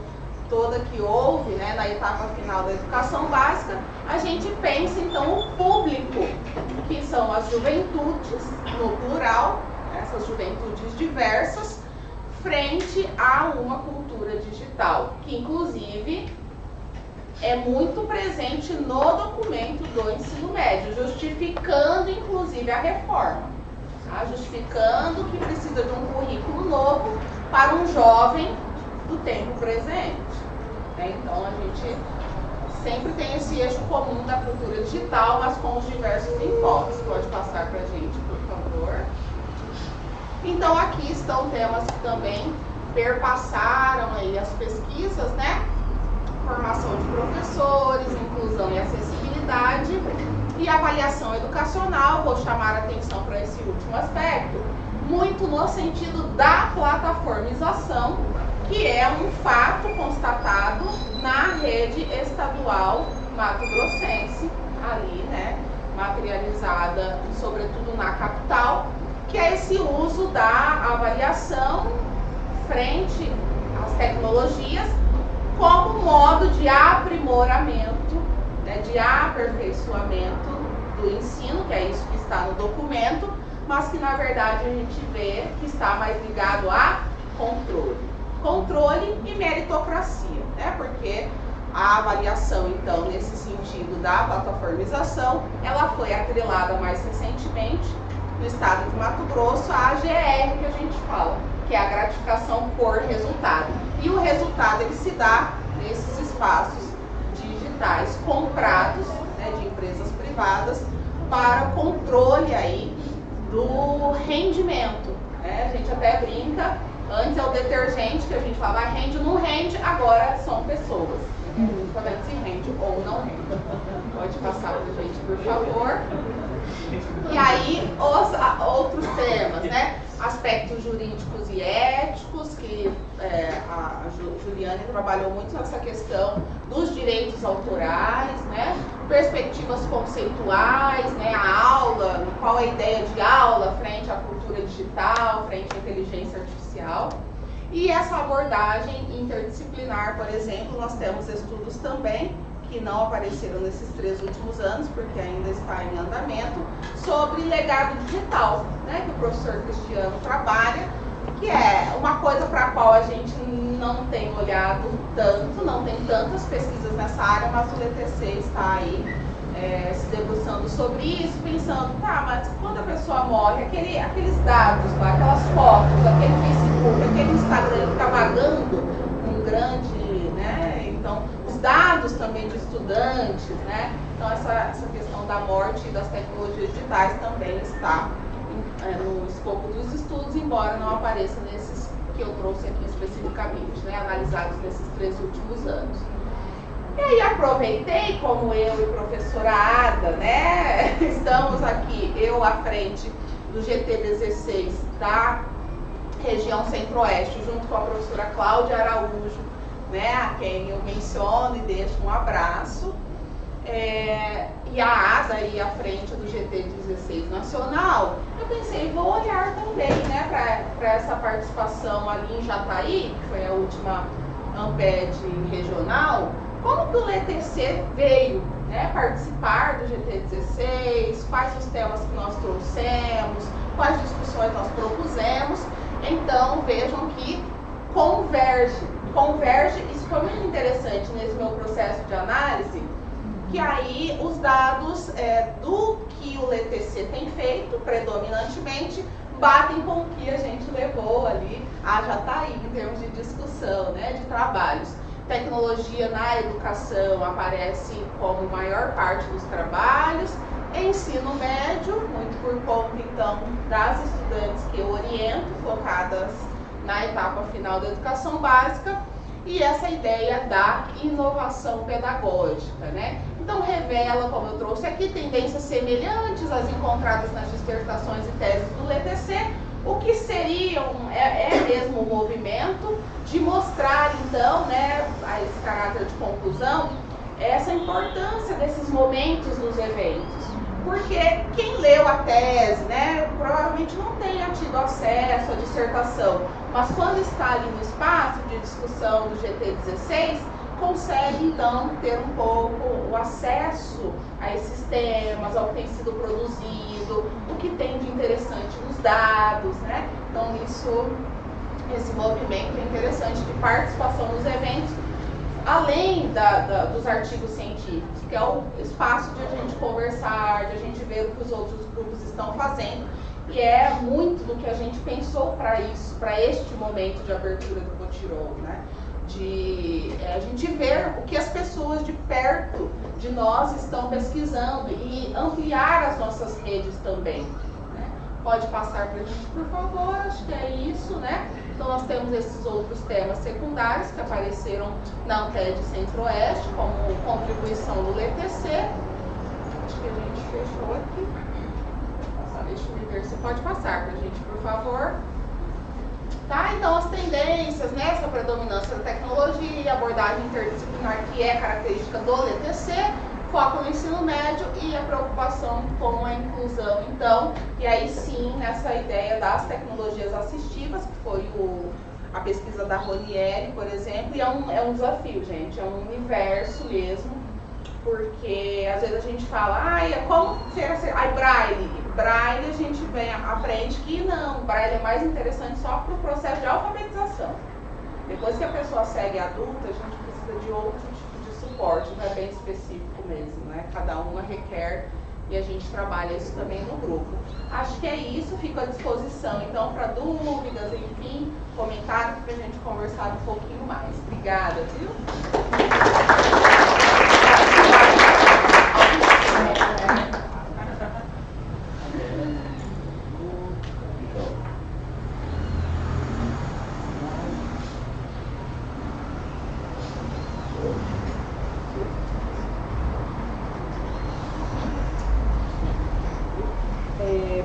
[SPEAKER 7] toda que houve, né, na etapa final da educação básica, a gente pensa, então, o público, que são as juventudes, no plural, essas juventudes diversas, frente a uma cultura digital, que, inclusive, é muito presente no documento do ensino médio, justificando inclusive a reforma, tá? Justificando que precisa de um currículo novo para um jovem do tempo presente, né? Então a gente sempre tem esse eixo comum da cultura digital, mas com os diversos enfoques. Pode passar para a gente, por favor. Então aqui estão temas que também perpassaram aí as pesquisas, né? Formação de professores, inclusão e acessibilidade e avaliação educacional. Vou chamar a atenção para esse último aspecto, muito no sentido da plataformização, que é um fato constatado na rede estadual mato-grossense, ali, né, materializada sobretudo na capital, que é esse uso da avaliação frente às tecnologias como modo de aprimoramento, né, de aperfeiçoamento do ensino, que é isso que está no documento, mas que na verdade a gente vê que está mais ligado a controle e meritocracia, né? Porque a avaliação, então, nesse sentido da plataformização, ela foi atrelada mais recentemente no estado de Mato Grosso à AGR, que a gente fala, que é a gratificação por resultado. E o resultado ele se dá nesses espaços digitais comprados, né, de empresas privadas para o controle aí do rendimento, né? A gente até brinca, antes é o detergente que a gente falava, rende ou não rende, agora são pessoas. Tá vendo se rende ou não rende. Pode passar para a gente, por favor. E aí, os outros temas, né? Aspectos jurídicos e éticos, que a Juliane trabalhou muito nessa questão dos direitos autorais, né? Perspectivas conceituais, né? A aula, qual é a ideia de aula frente à cultura digital, frente à inteligência artificial. E essa abordagem interdisciplinar, por exemplo, nós temos estudos também que não apareceram nesses 3 últimos anos, porque ainda está em andamento, sobre legado digital, né, que o professor Cristiano trabalha, que é uma coisa para a qual a gente não tem olhado tanto, não tem tantas pesquisas nessa área, mas o LTC está aí se debruçando sobre isso, pensando, tá, mas quando a pessoa morre, aqueles dados lá, aquelas fotos, aquele Facebook, aquele Instagram fica vagando um grande, né, então os dados também de estudantes, né, então essa questão da morte e das tecnologias digitais também está no escopo dos estudos, embora não apareça nesses que eu trouxe aqui especificamente, né, analisados nesses 3 últimos anos. E aí aproveitei, como eu e a professora Ada, né, estamos aqui, eu à frente do GT16 da região Centro-Oeste, junto com a professora Cláudia Araújo, né, a quem eu menciono e deixo um abraço. E a Ada aí à frente do GT16 Nacional, eu pensei, vou olhar também, né, para essa participação ali em Jataí, que foi a última Amped regional, como que o LETC veio, né, participar do GT16, quais os temas que nós trouxemos, quais discussões nós propusemos. Então vejam que converge, isso foi muito interessante nesse meu processo de análise, que aí os dados do que o LETC tem feito, predominantemente, batem com o que a gente levou ali a Jataí, em termos de discussão, né, de trabalhos. Tecnologia na educação aparece como maior parte dos trabalhos, ensino médio, muito por conta, então, das estudantes que eu oriento, focadas na etapa final da educação básica, e essa ideia da inovação pedagógica, né? Então revela, como eu trouxe aqui, tendências semelhantes às encontradas nas dissertações e teses do LETC, o que seria mesmo um movimento de mostrar, então, né, a esse caráter de conclusão, essa importância desses momentos nos eventos. Porque quem leu a tese, né, provavelmente não tenha tido acesso à dissertação, mas quando está ali no espaço de discussão do GT16, consegue então ter um pouco o acesso a esses temas, ao que tem sido produzido, o que tem de interessante nos dados, né? Então esse movimento é interessante de participação nos eventos, além dos artigos científicos, que é o espaço de a gente conversar, de a gente ver o que os outros grupos estão fazendo, e é muito do que a gente pensou para isso, para este momento de abertura do Potirol, né? De a gente ver o que as pessoas de perto de nós estão pesquisando e ampliar as nossas redes também, né? Pode passar para a gente, por favor, acho que é isso, né? Então nós temos esses outros temas secundários que apareceram na Amped Centro-Oeste como contribuição do LETC. Acho que a gente fechou aqui. Deixa eu ver se pode passar para a gente, por favor. Tá, então as tendências, né, essa predominância da tecnologia, abordagem interdisciplinar que é característica do LETC, foco no ensino médio e a preocupação com a inclusão, então, e aí sim, nessa ideia das tecnologias assistivas, que foi a pesquisa da Ronieri, por exemplo, e é um desafio, gente, é um universo mesmo, porque às vezes a gente fala, como ser Braille a gente aprende que não, Braille é mais interessante só para o processo de alfabetização. Depois que a pessoa segue adulta, a gente precisa de outro tipo de suporte, não é bem específico mesmo, né? Cada uma requer e a gente trabalha isso também no grupo. Acho que é isso, fico à disposição então para dúvidas, enfim, comentários para a gente conversar um pouquinho mais. Obrigada, viu?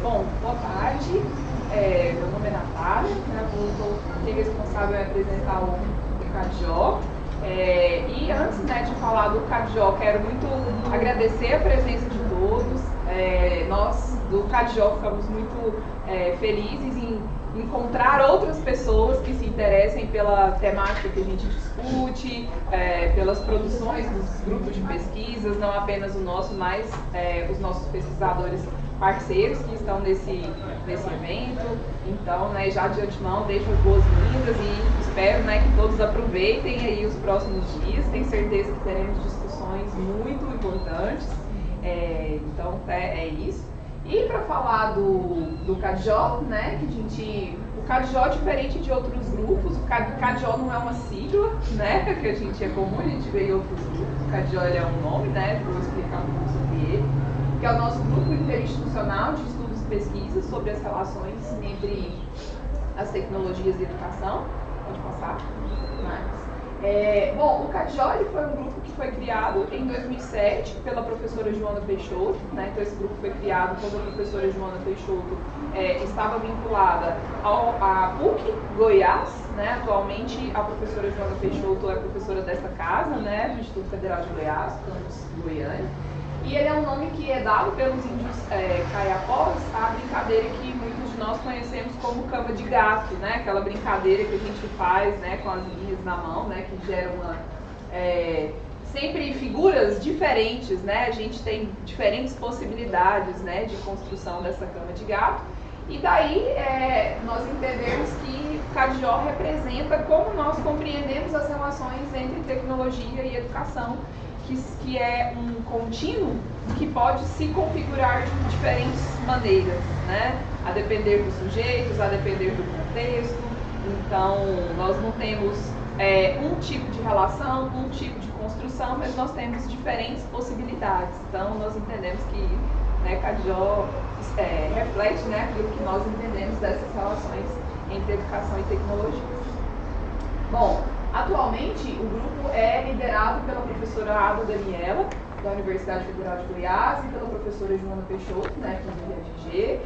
[SPEAKER 14] Bom, boa tarde. Meu nome é Natália, né? Fiquei responsável em apresentar o CADJO. E antes, né, de falar do CADJO, quero muito agradecer a presença de todos. Nós do CADJO ficamos muito felizes em encontrar outras pessoas que se interessem pela temática que a gente discute, pelas produções dos grupos de pesquisas, não apenas o nosso, mas os nossos pesquisadores parceiros que estão nesse evento. Então, né, já de antemão, deixo as boas-vindas e espero, né, que todos aproveitem aí os próximos dias. Tenho certeza que teremos discussões muito importantes. Então, é isso. E para falar do CADJO, né, que o CADJO, diferente de outros grupos, o CADJO não é uma sigla, né, que a gente é comum, a gente vê em outros grupos. O CADJO ele é um nome, né, vou explicar um pouco sobre ele, que é o nosso grupo interinstitucional de estudos e pesquisas sobre as relações entre as tecnologias e a educação. Pode passar, Marcos. Bom, o CADJO foi um grupo que foi criado em 2007 pela professora Joana Peixoto, né? Então esse grupo foi criado quando a professora Joana Peixoto estava vinculada à PUC Goiás, né? Atualmente a professora Joana Peixoto é professora desta casa, né? Do Instituto Federal de Goiás, campus Goiânia. E ele é um nome que é dado pelos índios caiapós à brincadeira que muitos de nós conhecemos como cama de gato, né? Aquela brincadeira que a gente faz, né, com as linhas na mão, né, que gera sempre figuras diferentes, né? A gente tem diferentes possibilidades, né, de construção dessa cama de gato. E daí nós entendemos que o CADJO representa como nós compreendemos as relações entre tecnologia e educação, que é um contínuo que pode se configurar de diferentes maneiras, né? A depender dos sujeitos, a depender do contexto. Então, nós não temos um tipo de relação, um tipo de construção, mas nós temos diferentes possibilidades. Então, nós entendemos que, né, CADJO reflete, né, aquilo que nós entendemos dessas relações entre educação e tecnologia. Bom, atualmente o grupo é liderado pela professora Ada Daniela, da Universidade Federal de Goiás, e pela professora Joana Peixoto, né, que é do IFG.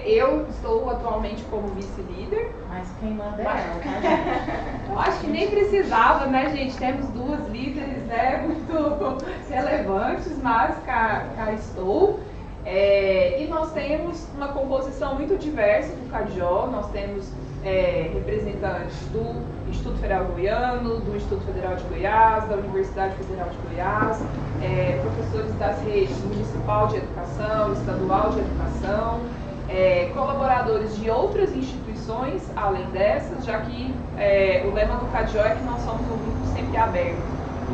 [SPEAKER 14] Eu estou atualmente como vice-líder.
[SPEAKER 2] Mas quem manda é ela, tá, gente?
[SPEAKER 14] Eu acho que nem precisava, né, gente? Temos duas líderes, né, muito relevantes, mas cá estou. E nós temos uma composição muito diversa do CADJO. Nós temos representantes do Instituto Federal Goiano, do Instituto Federal de Goiás, da Universidade Federal de Goiás, professores das redes municipal de educação, estadual de educação, colaboradores de outras instituições, além dessas, já que o lema do CADJO é que nós somos um grupo sempre aberto.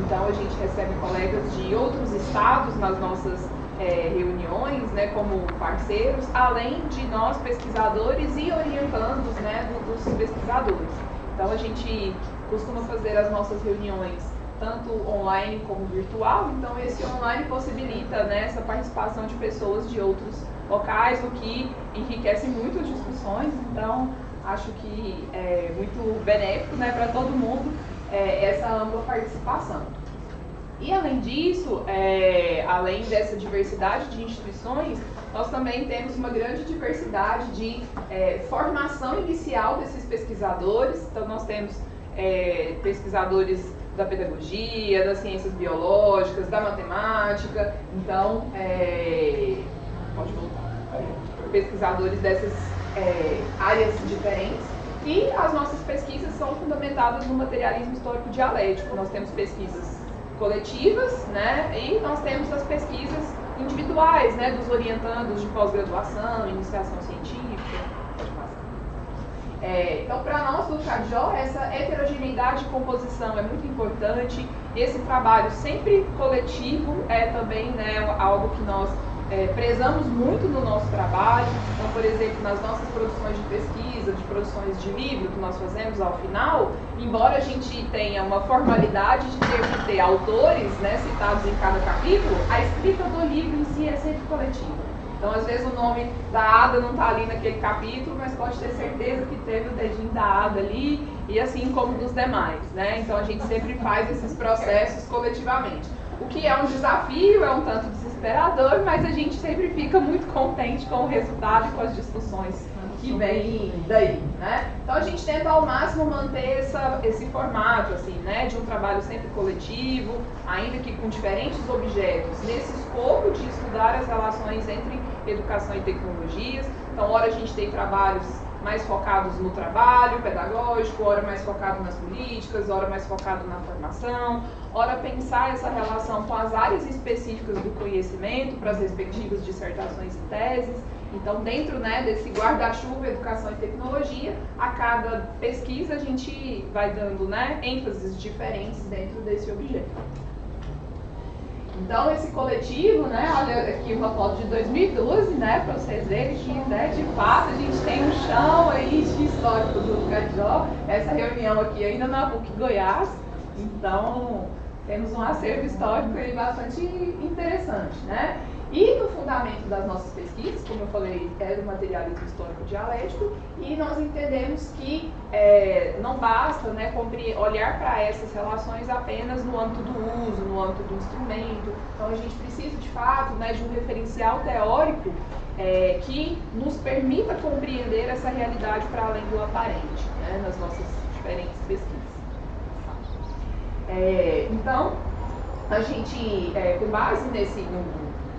[SPEAKER 14] Então a gente recebe colegas de outros estados nas nossas reuniões, né, como parceiros, além de nós pesquisadores e orientandos, né, dos pesquisadores. Então a gente costuma fazer as nossas reuniões tanto online como virtual. Então esse online possibilita, né, essa participação de pessoas de outros locais, o que enriquece muito as discussões. Então acho que é muito benéfico, né, para todo mundo essa ampla participação. E além disso, além dessa diversidade de instituições, nós também temos uma grande diversidade de formação inicial desses pesquisadores. Então nós temos pesquisadores da pedagogia, das ciências biológicas, da matemática. Então, pode voltar. Pesquisadores dessas áreas diferentes. E as nossas pesquisas são fundamentadas no materialismo histórico dialético. Nós temos pesquisas coletivas, né, e nós temos as pesquisas individuais, né, dos orientandos de pós-graduação, iniciação científica. Então, para nós do CADJO, essa heterogeneidade de composição é muito importante. Esse trabalho sempre coletivo é também, né, algo que nós prezamos muito no nosso trabalho. Então, por exemplo, nas nossas produções de pesquisa, de produções de livro que nós fazemos ao final, embora a gente tenha uma formalidade de ter que ter autores, né, citados em cada capítulo, a escrita do livro em si é sempre coletiva. Então, às vezes o nome da Ada não está ali naquele capítulo, mas pode ter certeza que teve o dedinho da Ada ali, e assim como dos demais, né? Então, a gente sempre faz esses processos coletivamente. O que é um desafio, é um tanto desesperador, mas a gente sempre fica muito contente com o resultado e com as discussões que vem daí, né? Então a gente tenta ao máximo manter esse formato, assim, né, de um trabalho sempre coletivo, ainda que com diferentes objetos, nesse escopo de estudar as relações entre educação e tecnologias. Então, ora a gente tem trabalhos mais focados no trabalho pedagógico, ora mais focado nas políticas, ora mais focado na formação, ora pensar essa relação com as áreas específicas do conhecimento para as respectivas dissertações e teses. Então, dentro, né, desse guarda-chuva educação e tecnologia, a cada pesquisa a gente vai dando, né, ênfases diferentes dentro desse objeto. Então, esse coletivo, né, olha aqui uma foto de 2012, né, para vocês verem que, né, de fato, a gente tem um chão aí de histórico do CADJO. Essa reunião aqui ainda na PUC Goiás, então temos um acervo histórico aí bastante interessante, né? E no fundamento das nossas pesquisas, como eu falei, é do materialismo histórico dialético, e nós entendemos que não basta, né, olhar para essas relações apenas no âmbito do uso, no âmbito do instrumento. Então a gente precisa de fato, né, de um referencial teórico que nos permita compreender essa realidade para além do aparente, né, nas nossas diferentes pesquisas. Então, a gente, com base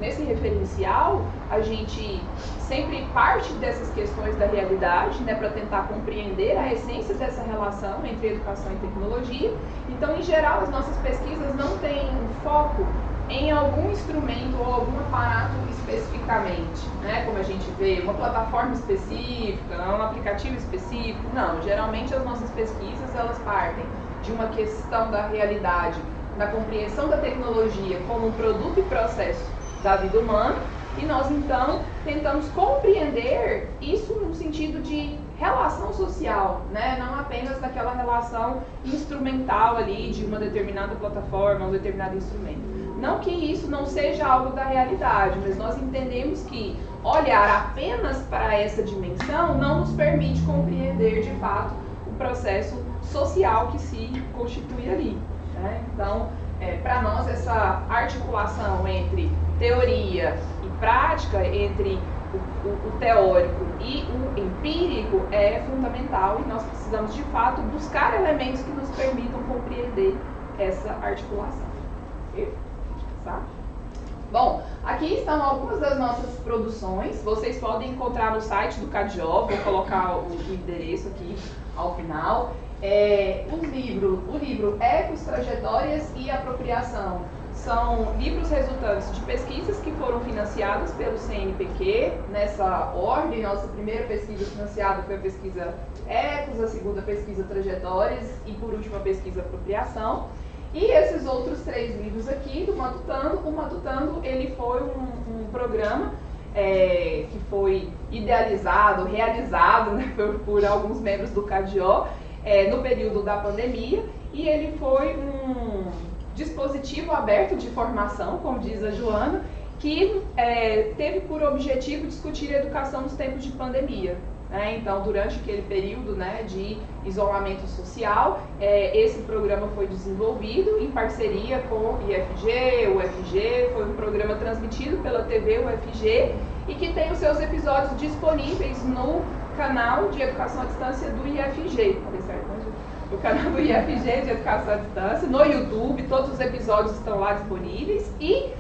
[SPEAKER 14] nesse referencial, a gente sempre parte dessas questões da realidade, né, para tentar compreender a essência dessa relação entre educação e tecnologia. Então, em geral, as nossas pesquisas não têm foco em algum instrumento ou algum aparato especificamente, né, como a gente vê, uma plataforma específica, um aplicativo específico. Não, geralmente as nossas pesquisas, elas partem de uma questão da realidade, da compreensão da tecnologia como um produto e processo da vida humana, e nós então tentamos compreender isso no sentido de relação social, né? Não apenas daquela relação instrumental ali de uma determinada plataforma, um determinado instrumento. Não que isso não seja algo da realidade, mas nós entendemos que olhar apenas para essa dimensão não nos permite compreender de fato o processo social que se constitui ali, né? Então, para nós, essa articulação entre teoria e prática, entre o teórico e o empírico é fundamental, e nós precisamos de fato buscar elementos que nos permitam compreender essa articulação. Tá? Bom, aqui estão algumas das nossas produções, vocês podem encontrar no site do CADJO, vou colocar o endereço aqui ao final. O livro Ecos, Trajetórias e Apropriação são livros resultantes de pesquisas que foram financiadas pelo CNPq, nessa ordem. Nossa primeira pesquisa financiada foi a pesquisa Ecos, a segunda pesquisa Trajetórias e, por último, a pesquisa Apropriação. E esses outros 3 livros aqui do Matutando, o Matutando ele foi um programa que foi idealizado, realizado, né, por alguns membros do CADJO, no período da pandemia, e ele foi um dispositivo aberto de formação, como diz a Joana, que teve por objetivo discutir a educação nos tempos de pandemia. Então, durante aquele período, né, de isolamento social, esse programa foi desenvolvido em parceria com o IFG, o UFG, foi um programa transmitido pela TV UFG e que tem os seus episódios disponíveis no canal de Educação à Distância do IFG. Falei certo, né, Ju? O canal do IFG de Educação à Distância, no YouTube, todos os episódios estão lá disponíveis e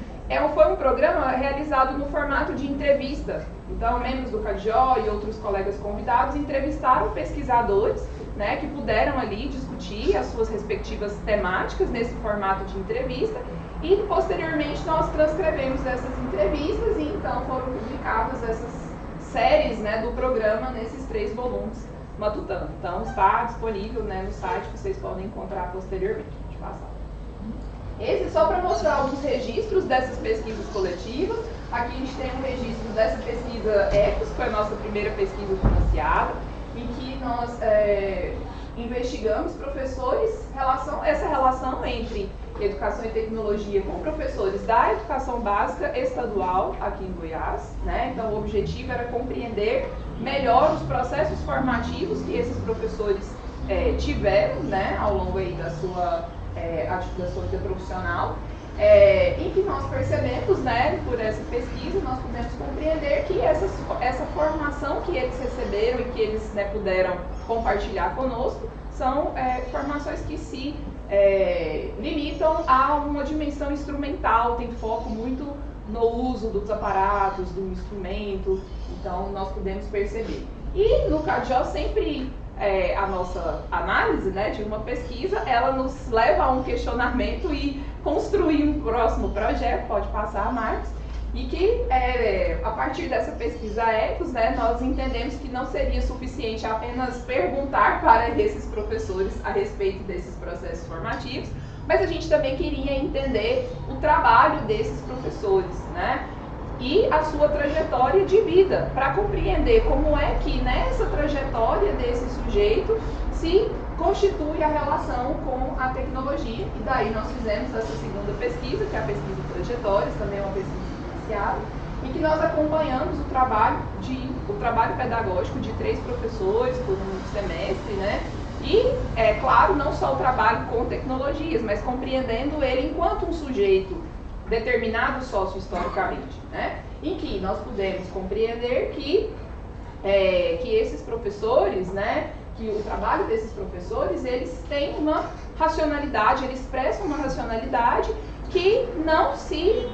[SPEAKER 14] foi um programa realizado no formato de entrevista. Então, membros do CADJO e outros colegas convidados entrevistaram pesquisadores, né, que puderam ali discutir as suas respectivas temáticas nesse formato de entrevista e, posteriormente, nós transcrevemos essas entrevistas e, então, foram publicadas essas séries, né, do programa nesses 3 volumes Matutando. Então, está disponível, né, no site, vocês podem encontrar posteriormente. Deixa eu passar. Esse só para mostrar alguns registros dessas pesquisas coletivas. Aqui a gente tem um registro dessa pesquisa Ecos, que foi a nossa primeira pesquisa financiada, em que nós investigamos professores, essa relação entre educação e tecnologia com professores da educação básica estadual aqui em Goiás, né? Então o objetivo era compreender melhor os processos formativos que esses professores tiveram, né, ao longo aí da sua vida profissional, em que nós percebemos, né, por essa pesquisa, nós pudemos compreender que essa formação que eles receberam e que eles, né, puderam compartilhar conosco são formações que se limitam a uma dimensão instrumental, tem foco muito no uso dos aparatos, do instrumento, então nós pudemos perceber. E no CADJO sempre a nossa análise, né, de uma pesquisa, ela nos leva a um questionamento e construir um próximo projeto, pode passar, Marcos, e que a partir dessa pesquisa Ecos, né, nós entendemos que não seria suficiente apenas perguntar para esses professores a respeito desses processos formativos, mas a gente também queria entender o trabalho desses professores, né? E a sua trajetória de vida, para compreender como é que nessa trajetória desse sujeito se constitui a relação com a tecnologia. E daí nós fizemos essa segunda pesquisa, que é a pesquisa Trajetórias, também é uma pesquisa iniciado, em que nós acompanhamos o trabalho pedagógico de 3 professores por um semestre, né? E, é claro, não só o trabalho com tecnologias, mas compreendendo ele enquanto um sujeito determinado socio-historicamente, né? Em que nós pudemos compreender que esses professores, né, que o trabalho desses professores, eles têm uma racionalidade, eles expressam uma racionalidade que não se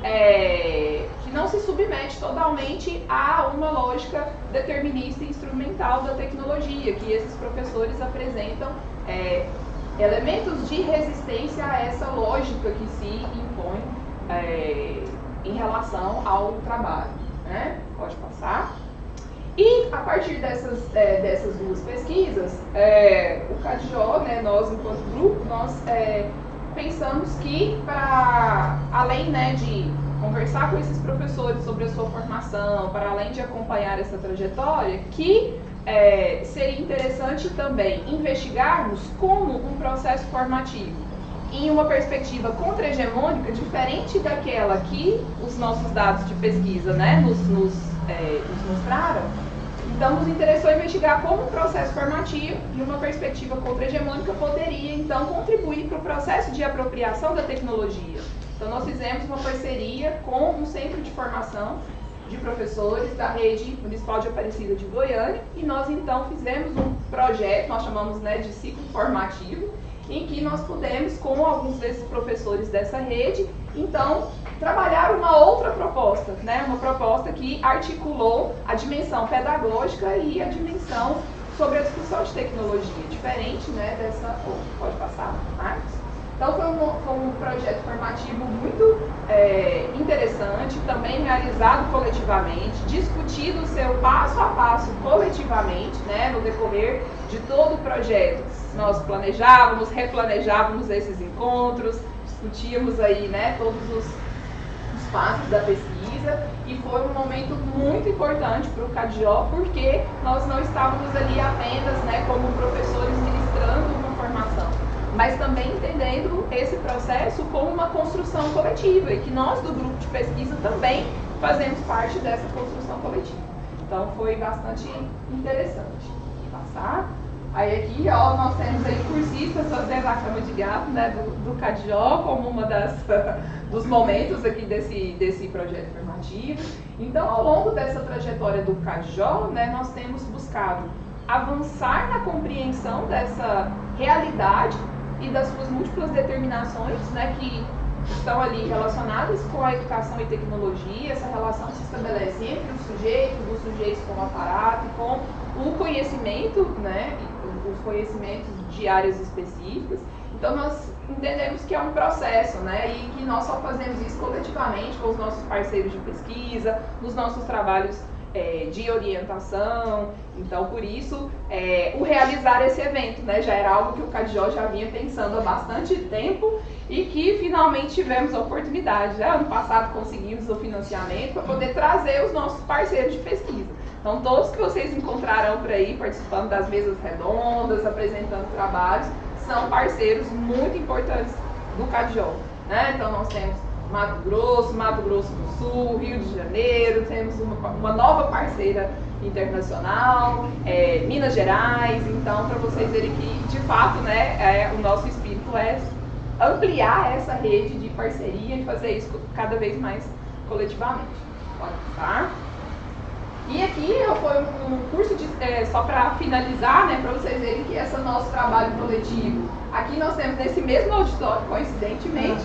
[SPEAKER 14] submete totalmente a uma lógica determinista e instrumental da tecnologia, que esses professores apresentam elementos de resistência a essa lógica que se impõe em relação ao trabalho, né? Pode passar. E a partir dessas 2 pesquisas, o CADJO, né, nós enquanto grupo, nós pensamos que para além, né, de conversar com esses professores sobre a sua formação, para além de acompanhar essa trajetória, que seria interessante também investigarmos como um processo formativo em uma perspectiva contra-hegemônica, diferente daquela que os nossos dados de pesquisa, né, nos mostraram. Então, nos interessou investigar como um processo formativo, de uma perspectiva contra-hegemônica, poderia, então, contribuir para o processo de apropriação da tecnologia. Então, nós fizemos uma parceria com um centro de formação de professores da rede municipal de Aparecida de Goiânia, e nós, então, fizemos um projeto, nós chamamos, né, de ciclo formativo, em que nós pudemos, com alguns desses professores dessa rede, então, trabalhar uma outra proposta, né? Uma proposta que articulou a dimensão pedagógica e a dimensão sobre a discussão de tecnologia, diferente, né, dessa... Pode passar, Marcos? Então, foi um projeto formativo muito interessante, também realizado coletivamente, discutido o seu passo a passo coletivamente, né, no decorrer de todo o projeto. Nós planejávamos, replanejávamos esses encontros, discutíamos aí, né, todos os passos da pesquisa, e foi um momento muito importante para o CADJO, porque nós não estávamos ali apenas, né, como professores ministrando uma formação, mas também entendendo esse processo como uma construção coletiva, e que nós do grupo de pesquisa também fazemos parte dessa construção coletiva. Então foi bastante interessante. Passar. Aí aqui, ó, nós temos aí cursistas fazendo a cama de gato, né, do CADJO, como uma dos momentos aqui desse projeto formativo. Então, ao longo dessa trajetória do CADJO, né, nós temos buscado avançar na compreensão dessa realidade e das suas múltiplas determinações, né, que estão ali relacionadas com a educação e tecnologia. Essa relação se estabelece entre os sujeitos com o aparato e com o conhecimento, né, os conhecimentos de áreas específicas. Então nós entendemos que é um processo, né, e que nós só fazemos isso coletivamente com os nossos parceiros de pesquisa, nos nossos trabalhos de orientação. Então, por isso, o realizar esse evento, né, já era algo que o CADJO já vinha pensando há bastante tempo e que finalmente tivemos a oportunidade, né? Ano passado conseguimos o financiamento para poder trazer os nossos parceiros de pesquisa. Então, todos que vocês encontrarão por aí participando das mesas redondas, apresentando trabalhos, são parceiros muito importantes do CADJO, né? Então, nós temos Mato Grosso do Sul, Rio de Janeiro, temos uma nova parceira internacional, Minas Gerais. Então, para vocês verem que, de fato, né, o nosso espírito é ampliar essa rede de parceria e fazer isso cada vez mais coletivamente. Pode passar. E aqui foi um curso de, só para finalizar, né, para vocês verem que esse é o nosso trabalho coletivo. Aqui nós temos nesse mesmo auditório, coincidentemente,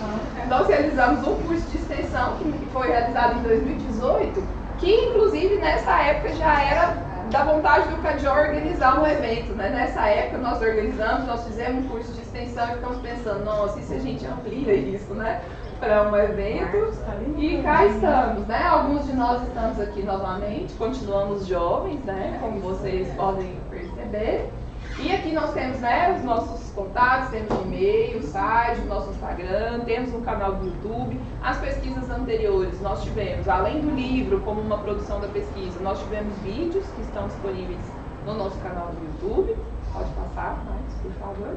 [SPEAKER 14] nós realizamos um curso de extensão que foi realizado em 2018, que inclusive nessa época já era da vontade do CADJO organizar um evento, né? Nessa época nós organizamos, nós fizemos um curso de extensão e ficamos pensando, nossa, e se a gente amplia isso, né, para um evento? E cá estamos, né? Alguns de nós estamos aqui novamente, continuamos jovens, né, como vocês podem perceber. E aqui nós temos, né, os nossos contatos, temos e-mail, site, o nosso Instagram, temos um canal do YouTube. As pesquisas anteriores nós tivemos, além do livro como uma produção da pesquisa, nós tivemos vídeos que estão disponíveis no nosso canal do YouTube. Pode passar, Marcos, por favor.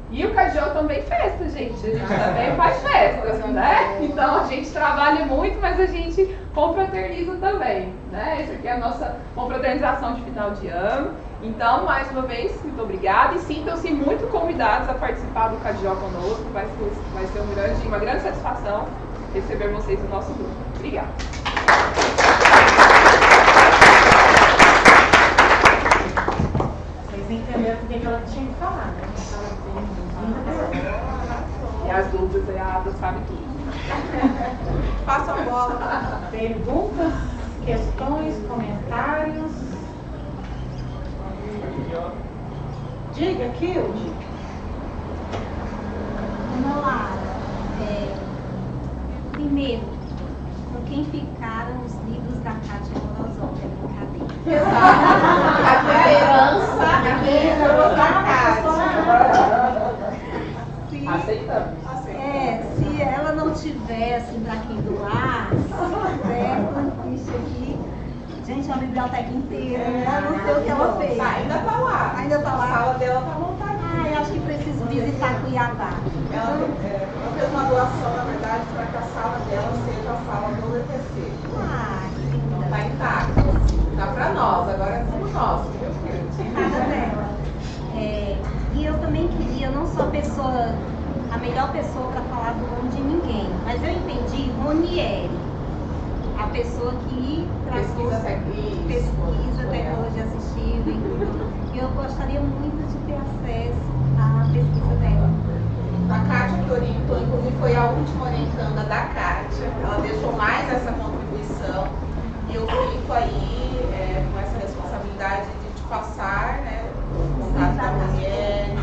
[SPEAKER 14] E o CADJO também festa, gente. A gente também faz festas, né? Então a gente trabalha muito, mas a gente confraterniza também, né? Essa aqui é a nossa confraternização de final de ano. Então, mais uma vez, muito obrigada e sintam-se muito convidados a participar do CADJO conosco. Vai ser uma grande satisfação receber vocês no nosso grupo. Obrigada.
[SPEAKER 2] Vocês entenderam o que ela tinha que falar, né?
[SPEAKER 14] E as dúvidas aí, a Ada sabe tudo.
[SPEAKER 2] Passa a bola. Perguntas, questões, comentários. Diga, Kilde.
[SPEAKER 3] Ana Lara, primeiro, com quem ficaram os livros da Kátia Morozov? É brincadeira.
[SPEAKER 14] Aceitamos.
[SPEAKER 3] Se ela não tivesse para quem doar, isso aqui, gente, a biblioteca inteira, né? Não sei o que ela fez.
[SPEAKER 7] Ainda tá lá.
[SPEAKER 3] Ainda tá lá?
[SPEAKER 7] A sala dela tá montada.
[SPEAKER 3] Eu acho que preciso visitar Cuiabá.
[SPEAKER 7] Ela fez uma doação, na verdade, para que a sala dela seja a sala do ETC.
[SPEAKER 3] Que
[SPEAKER 7] então tá intacto. Tá pra nós, agora somos nós, viu, filho?
[SPEAKER 3] Nada dela. E eu também queria, não sou a melhor pessoa para falar do nome de ninguém, mas eu entendi Ronieri, a pessoa que
[SPEAKER 7] pesquisa
[SPEAKER 3] tecnologia assistiva e tudo. E eu gostaria muito de ter acesso à pesquisa dela.
[SPEAKER 7] A Kátia que orientou, inclusive foi a última orientanda da Kátia, ela deixou mais essa contribuição e eu fico aí com essa responsabilidade de te passar, né, o contato da Ronieri.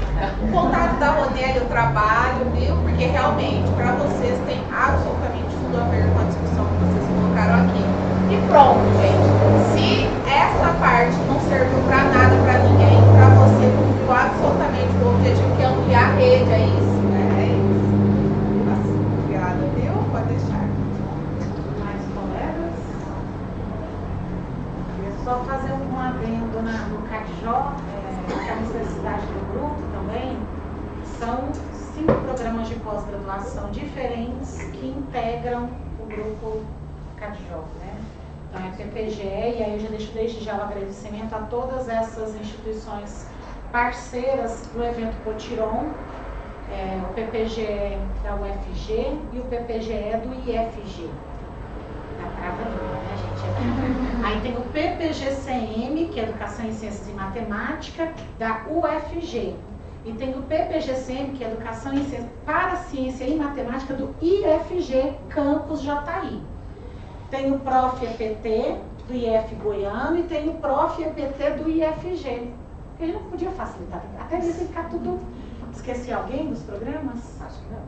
[SPEAKER 7] O contato da Ronieri eu trabalho, viu? Porque realmente, para vocês tem absolutamente tudo a ver com a discussão que vocês colocaram aqui. E pronto, gente. Se essa parte não serviu para nada para ninguém, para você cumpriu absolutamente o objetivo que é ampliar a rede, é isso, né? É isso. Obrigada, viu? Pode deixar.
[SPEAKER 2] Mais colegas? Queria só fazer um adendo no CADJO, que é a necessidade do grupo também. São 5 programas de pós-graduação diferentes que integram o grupo CADJO, né? Então é PPGE, e aí eu já deixo desde já o agradecimento a todas essas instituições parceiras do evento Potiron, o PPGE da UFG e o PPGE do IFG. Tá travando, né, gente? Aí tem o PPGCM, que é Educação em Ciências e Matemática, da UFG. E tem o PPGCM, que é Educação em Ciências para Ciência e Matemática, do IFG Campus Jataí. Tem o Prof. EPT do IF Goiano e tem o Prof. EPT do IFG. A gente não podia facilitar, até isso ficar tudo... Esqueci alguém dos programas? Acho que não.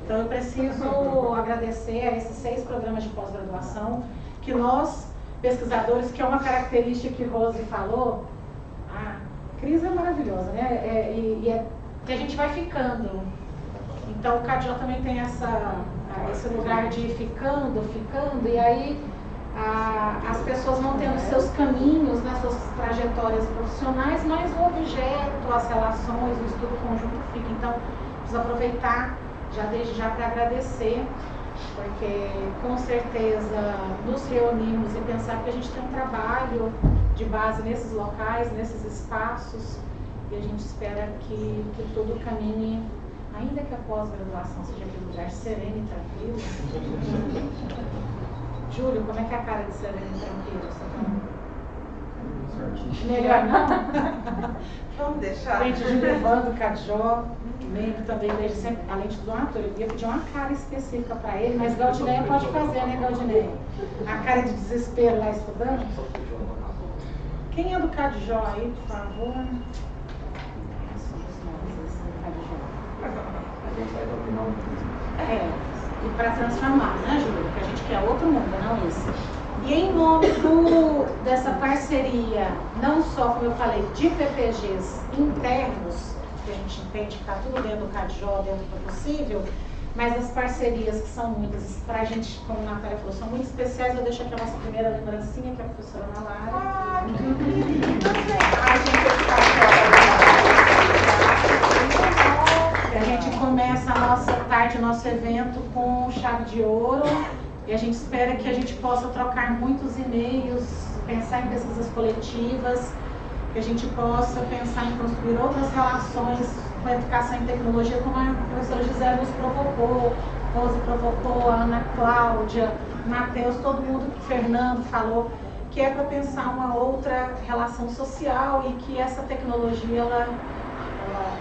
[SPEAKER 2] Então eu preciso agradecer a esses 6 programas de pós-graduação que nós, pesquisadores, que é uma característica que Rose falou, a Cris é maravilhosa, né? Que a gente vai ficando. Então o CADJO também tem esse lugar de ir ficando, e aí as pessoas vão tendo seus caminhos, né, suas trajetórias profissionais, mas o objeto, as relações, o estudo conjunto fica. Então, preciso aproveitar desde já para agradecer, porque com certeza nos reunimos e pensar que a gente tem um trabalho de base nesses locais, nesses espaços, e a gente espera que tudo caminhe, ainda que a pós-graduação seja aquele lugar sereno e tranquilo. Júlio, como é que é a cara de sereno e tranquilo? Melhor não?
[SPEAKER 7] Vamos deixar.
[SPEAKER 2] Gente, Júlio Evandro, CADJO, membro também desde sempre, além de tudo, um ator. Eu ia pedir uma cara específica para ele, mas Galdineia pode fazer, né, Galdineia? A cara de desespero lá estudando. Quem é do CADJO aí, por favor? E para transformar, né, Júlia? Porque a gente quer outro mundo, não esse. E em nome dessa parceria, não só, como eu falei, de PPGs internos, que a gente entende que está tudo dentro do CADJO, dentro do possível, mas as parcerias que são muitas, para a gente, como a Natália falou, são muito especiais. Eu deixo aqui a nossa primeira lembrancinha, que é a professora Ana Lara. A gente começa a nossa tarde, nosso evento com chave de ouro, E a gente espera que a gente possa trocar muitos e-mails, pensar em pesquisas coletivas, que a gente possa pensar em construir outras relações com a educação e tecnologia, como a professora Gisele nos provocou, Rose provocou, a Ana Cláudia, Matheus, todo mundo, Fernando falou, que é para pensar uma outra relação social e que essa tecnologia ela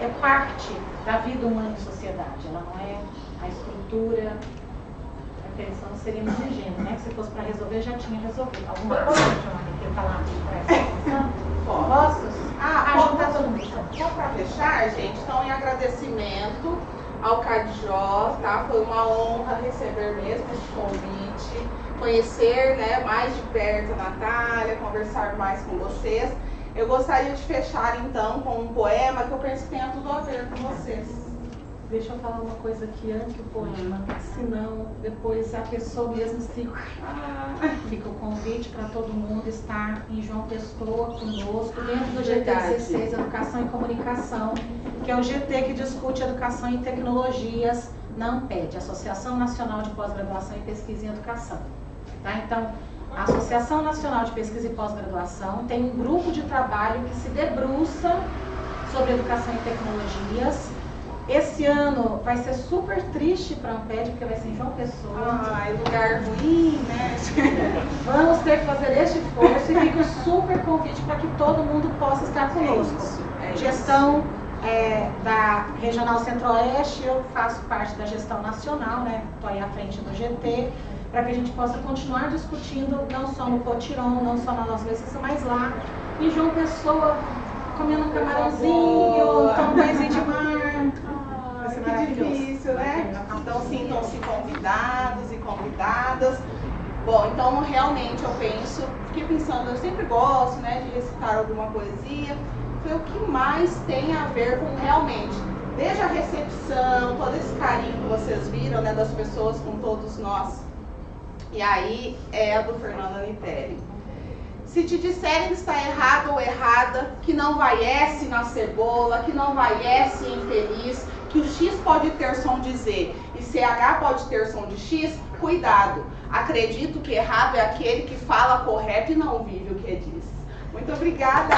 [SPEAKER 2] é parte da vida humana e sociedade, ela não é a estrutura. Pensão seríamos ingênuos, né? Que se fosse para resolver, já tinha resolvido. Alguma coisa, Joana, que falar para essa questão? Posso?
[SPEAKER 7] Pode tá todo mundo. Só para fechar, gente, então em agradecimento ao CADJO, tá? Foi uma honra receber mesmo esse convite, conhecer, né, mais de perto a Natália, conversar mais com vocês. Eu gostaria de fechar então com um poema que eu penso que tenha tudo a ver com vocês.
[SPEAKER 2] Deixa eu falar uma coisa aqui antes do poema, senão depois a pessoa mesmo se... Fica o convite para todo mundo estar em João Pessoa conosco, dentro do GT16, Educação e Comunicação, que é o GT que discute educação e tecnologias na ANPED, Associação Nacional de Pós-Graduação e Pesquisa em Educação. Tá? Então, a Associação Nacional de Pesquisa e Pós-Graduação tem um grupo de trabalho que se debruça sobre educação e tecnologias. Esse ano vai ser super triste para a ANPED, porque vai ser em João Pessoa.
[SPEAKER 7] Lugar ruim, né?
[SPEAKER 2] Vamos ter que fazer este esforço e fica um super convite para que todo mundo possa estar conosco. Gestão da Regional Centro-Oeste, eu faço parte da gestão nacional, né? Estou aí à frente do GT, para que a gente possa continuar discutindo, não só no Potiron, não só na nossa licença, mas lá em João Pessoa, comendo um camarãozinho, tomando um banhozinho de mar.
[SPEAKER 7] Que difícil, né? Então sintam-se convidados e convidadas. Bom, então realmente eu fiquei pensando, eu sempre gosto, né, de recitar alguma poesia. Foi o que mais tem a ver com realmente, desde a recepção, todo esse carinho que vocês viram, né, das pessoas com todos nós. E aí é a do Fernando Anitelli. Se te disserem que está errado ou errada, que não vai S na cebola, que não vai S em feliz, que o X pode ter som de Z e CH pode ter som de X, cuidado. Acredito que errado é aquele que fala correto e não vive o que diz. Muito obrigada!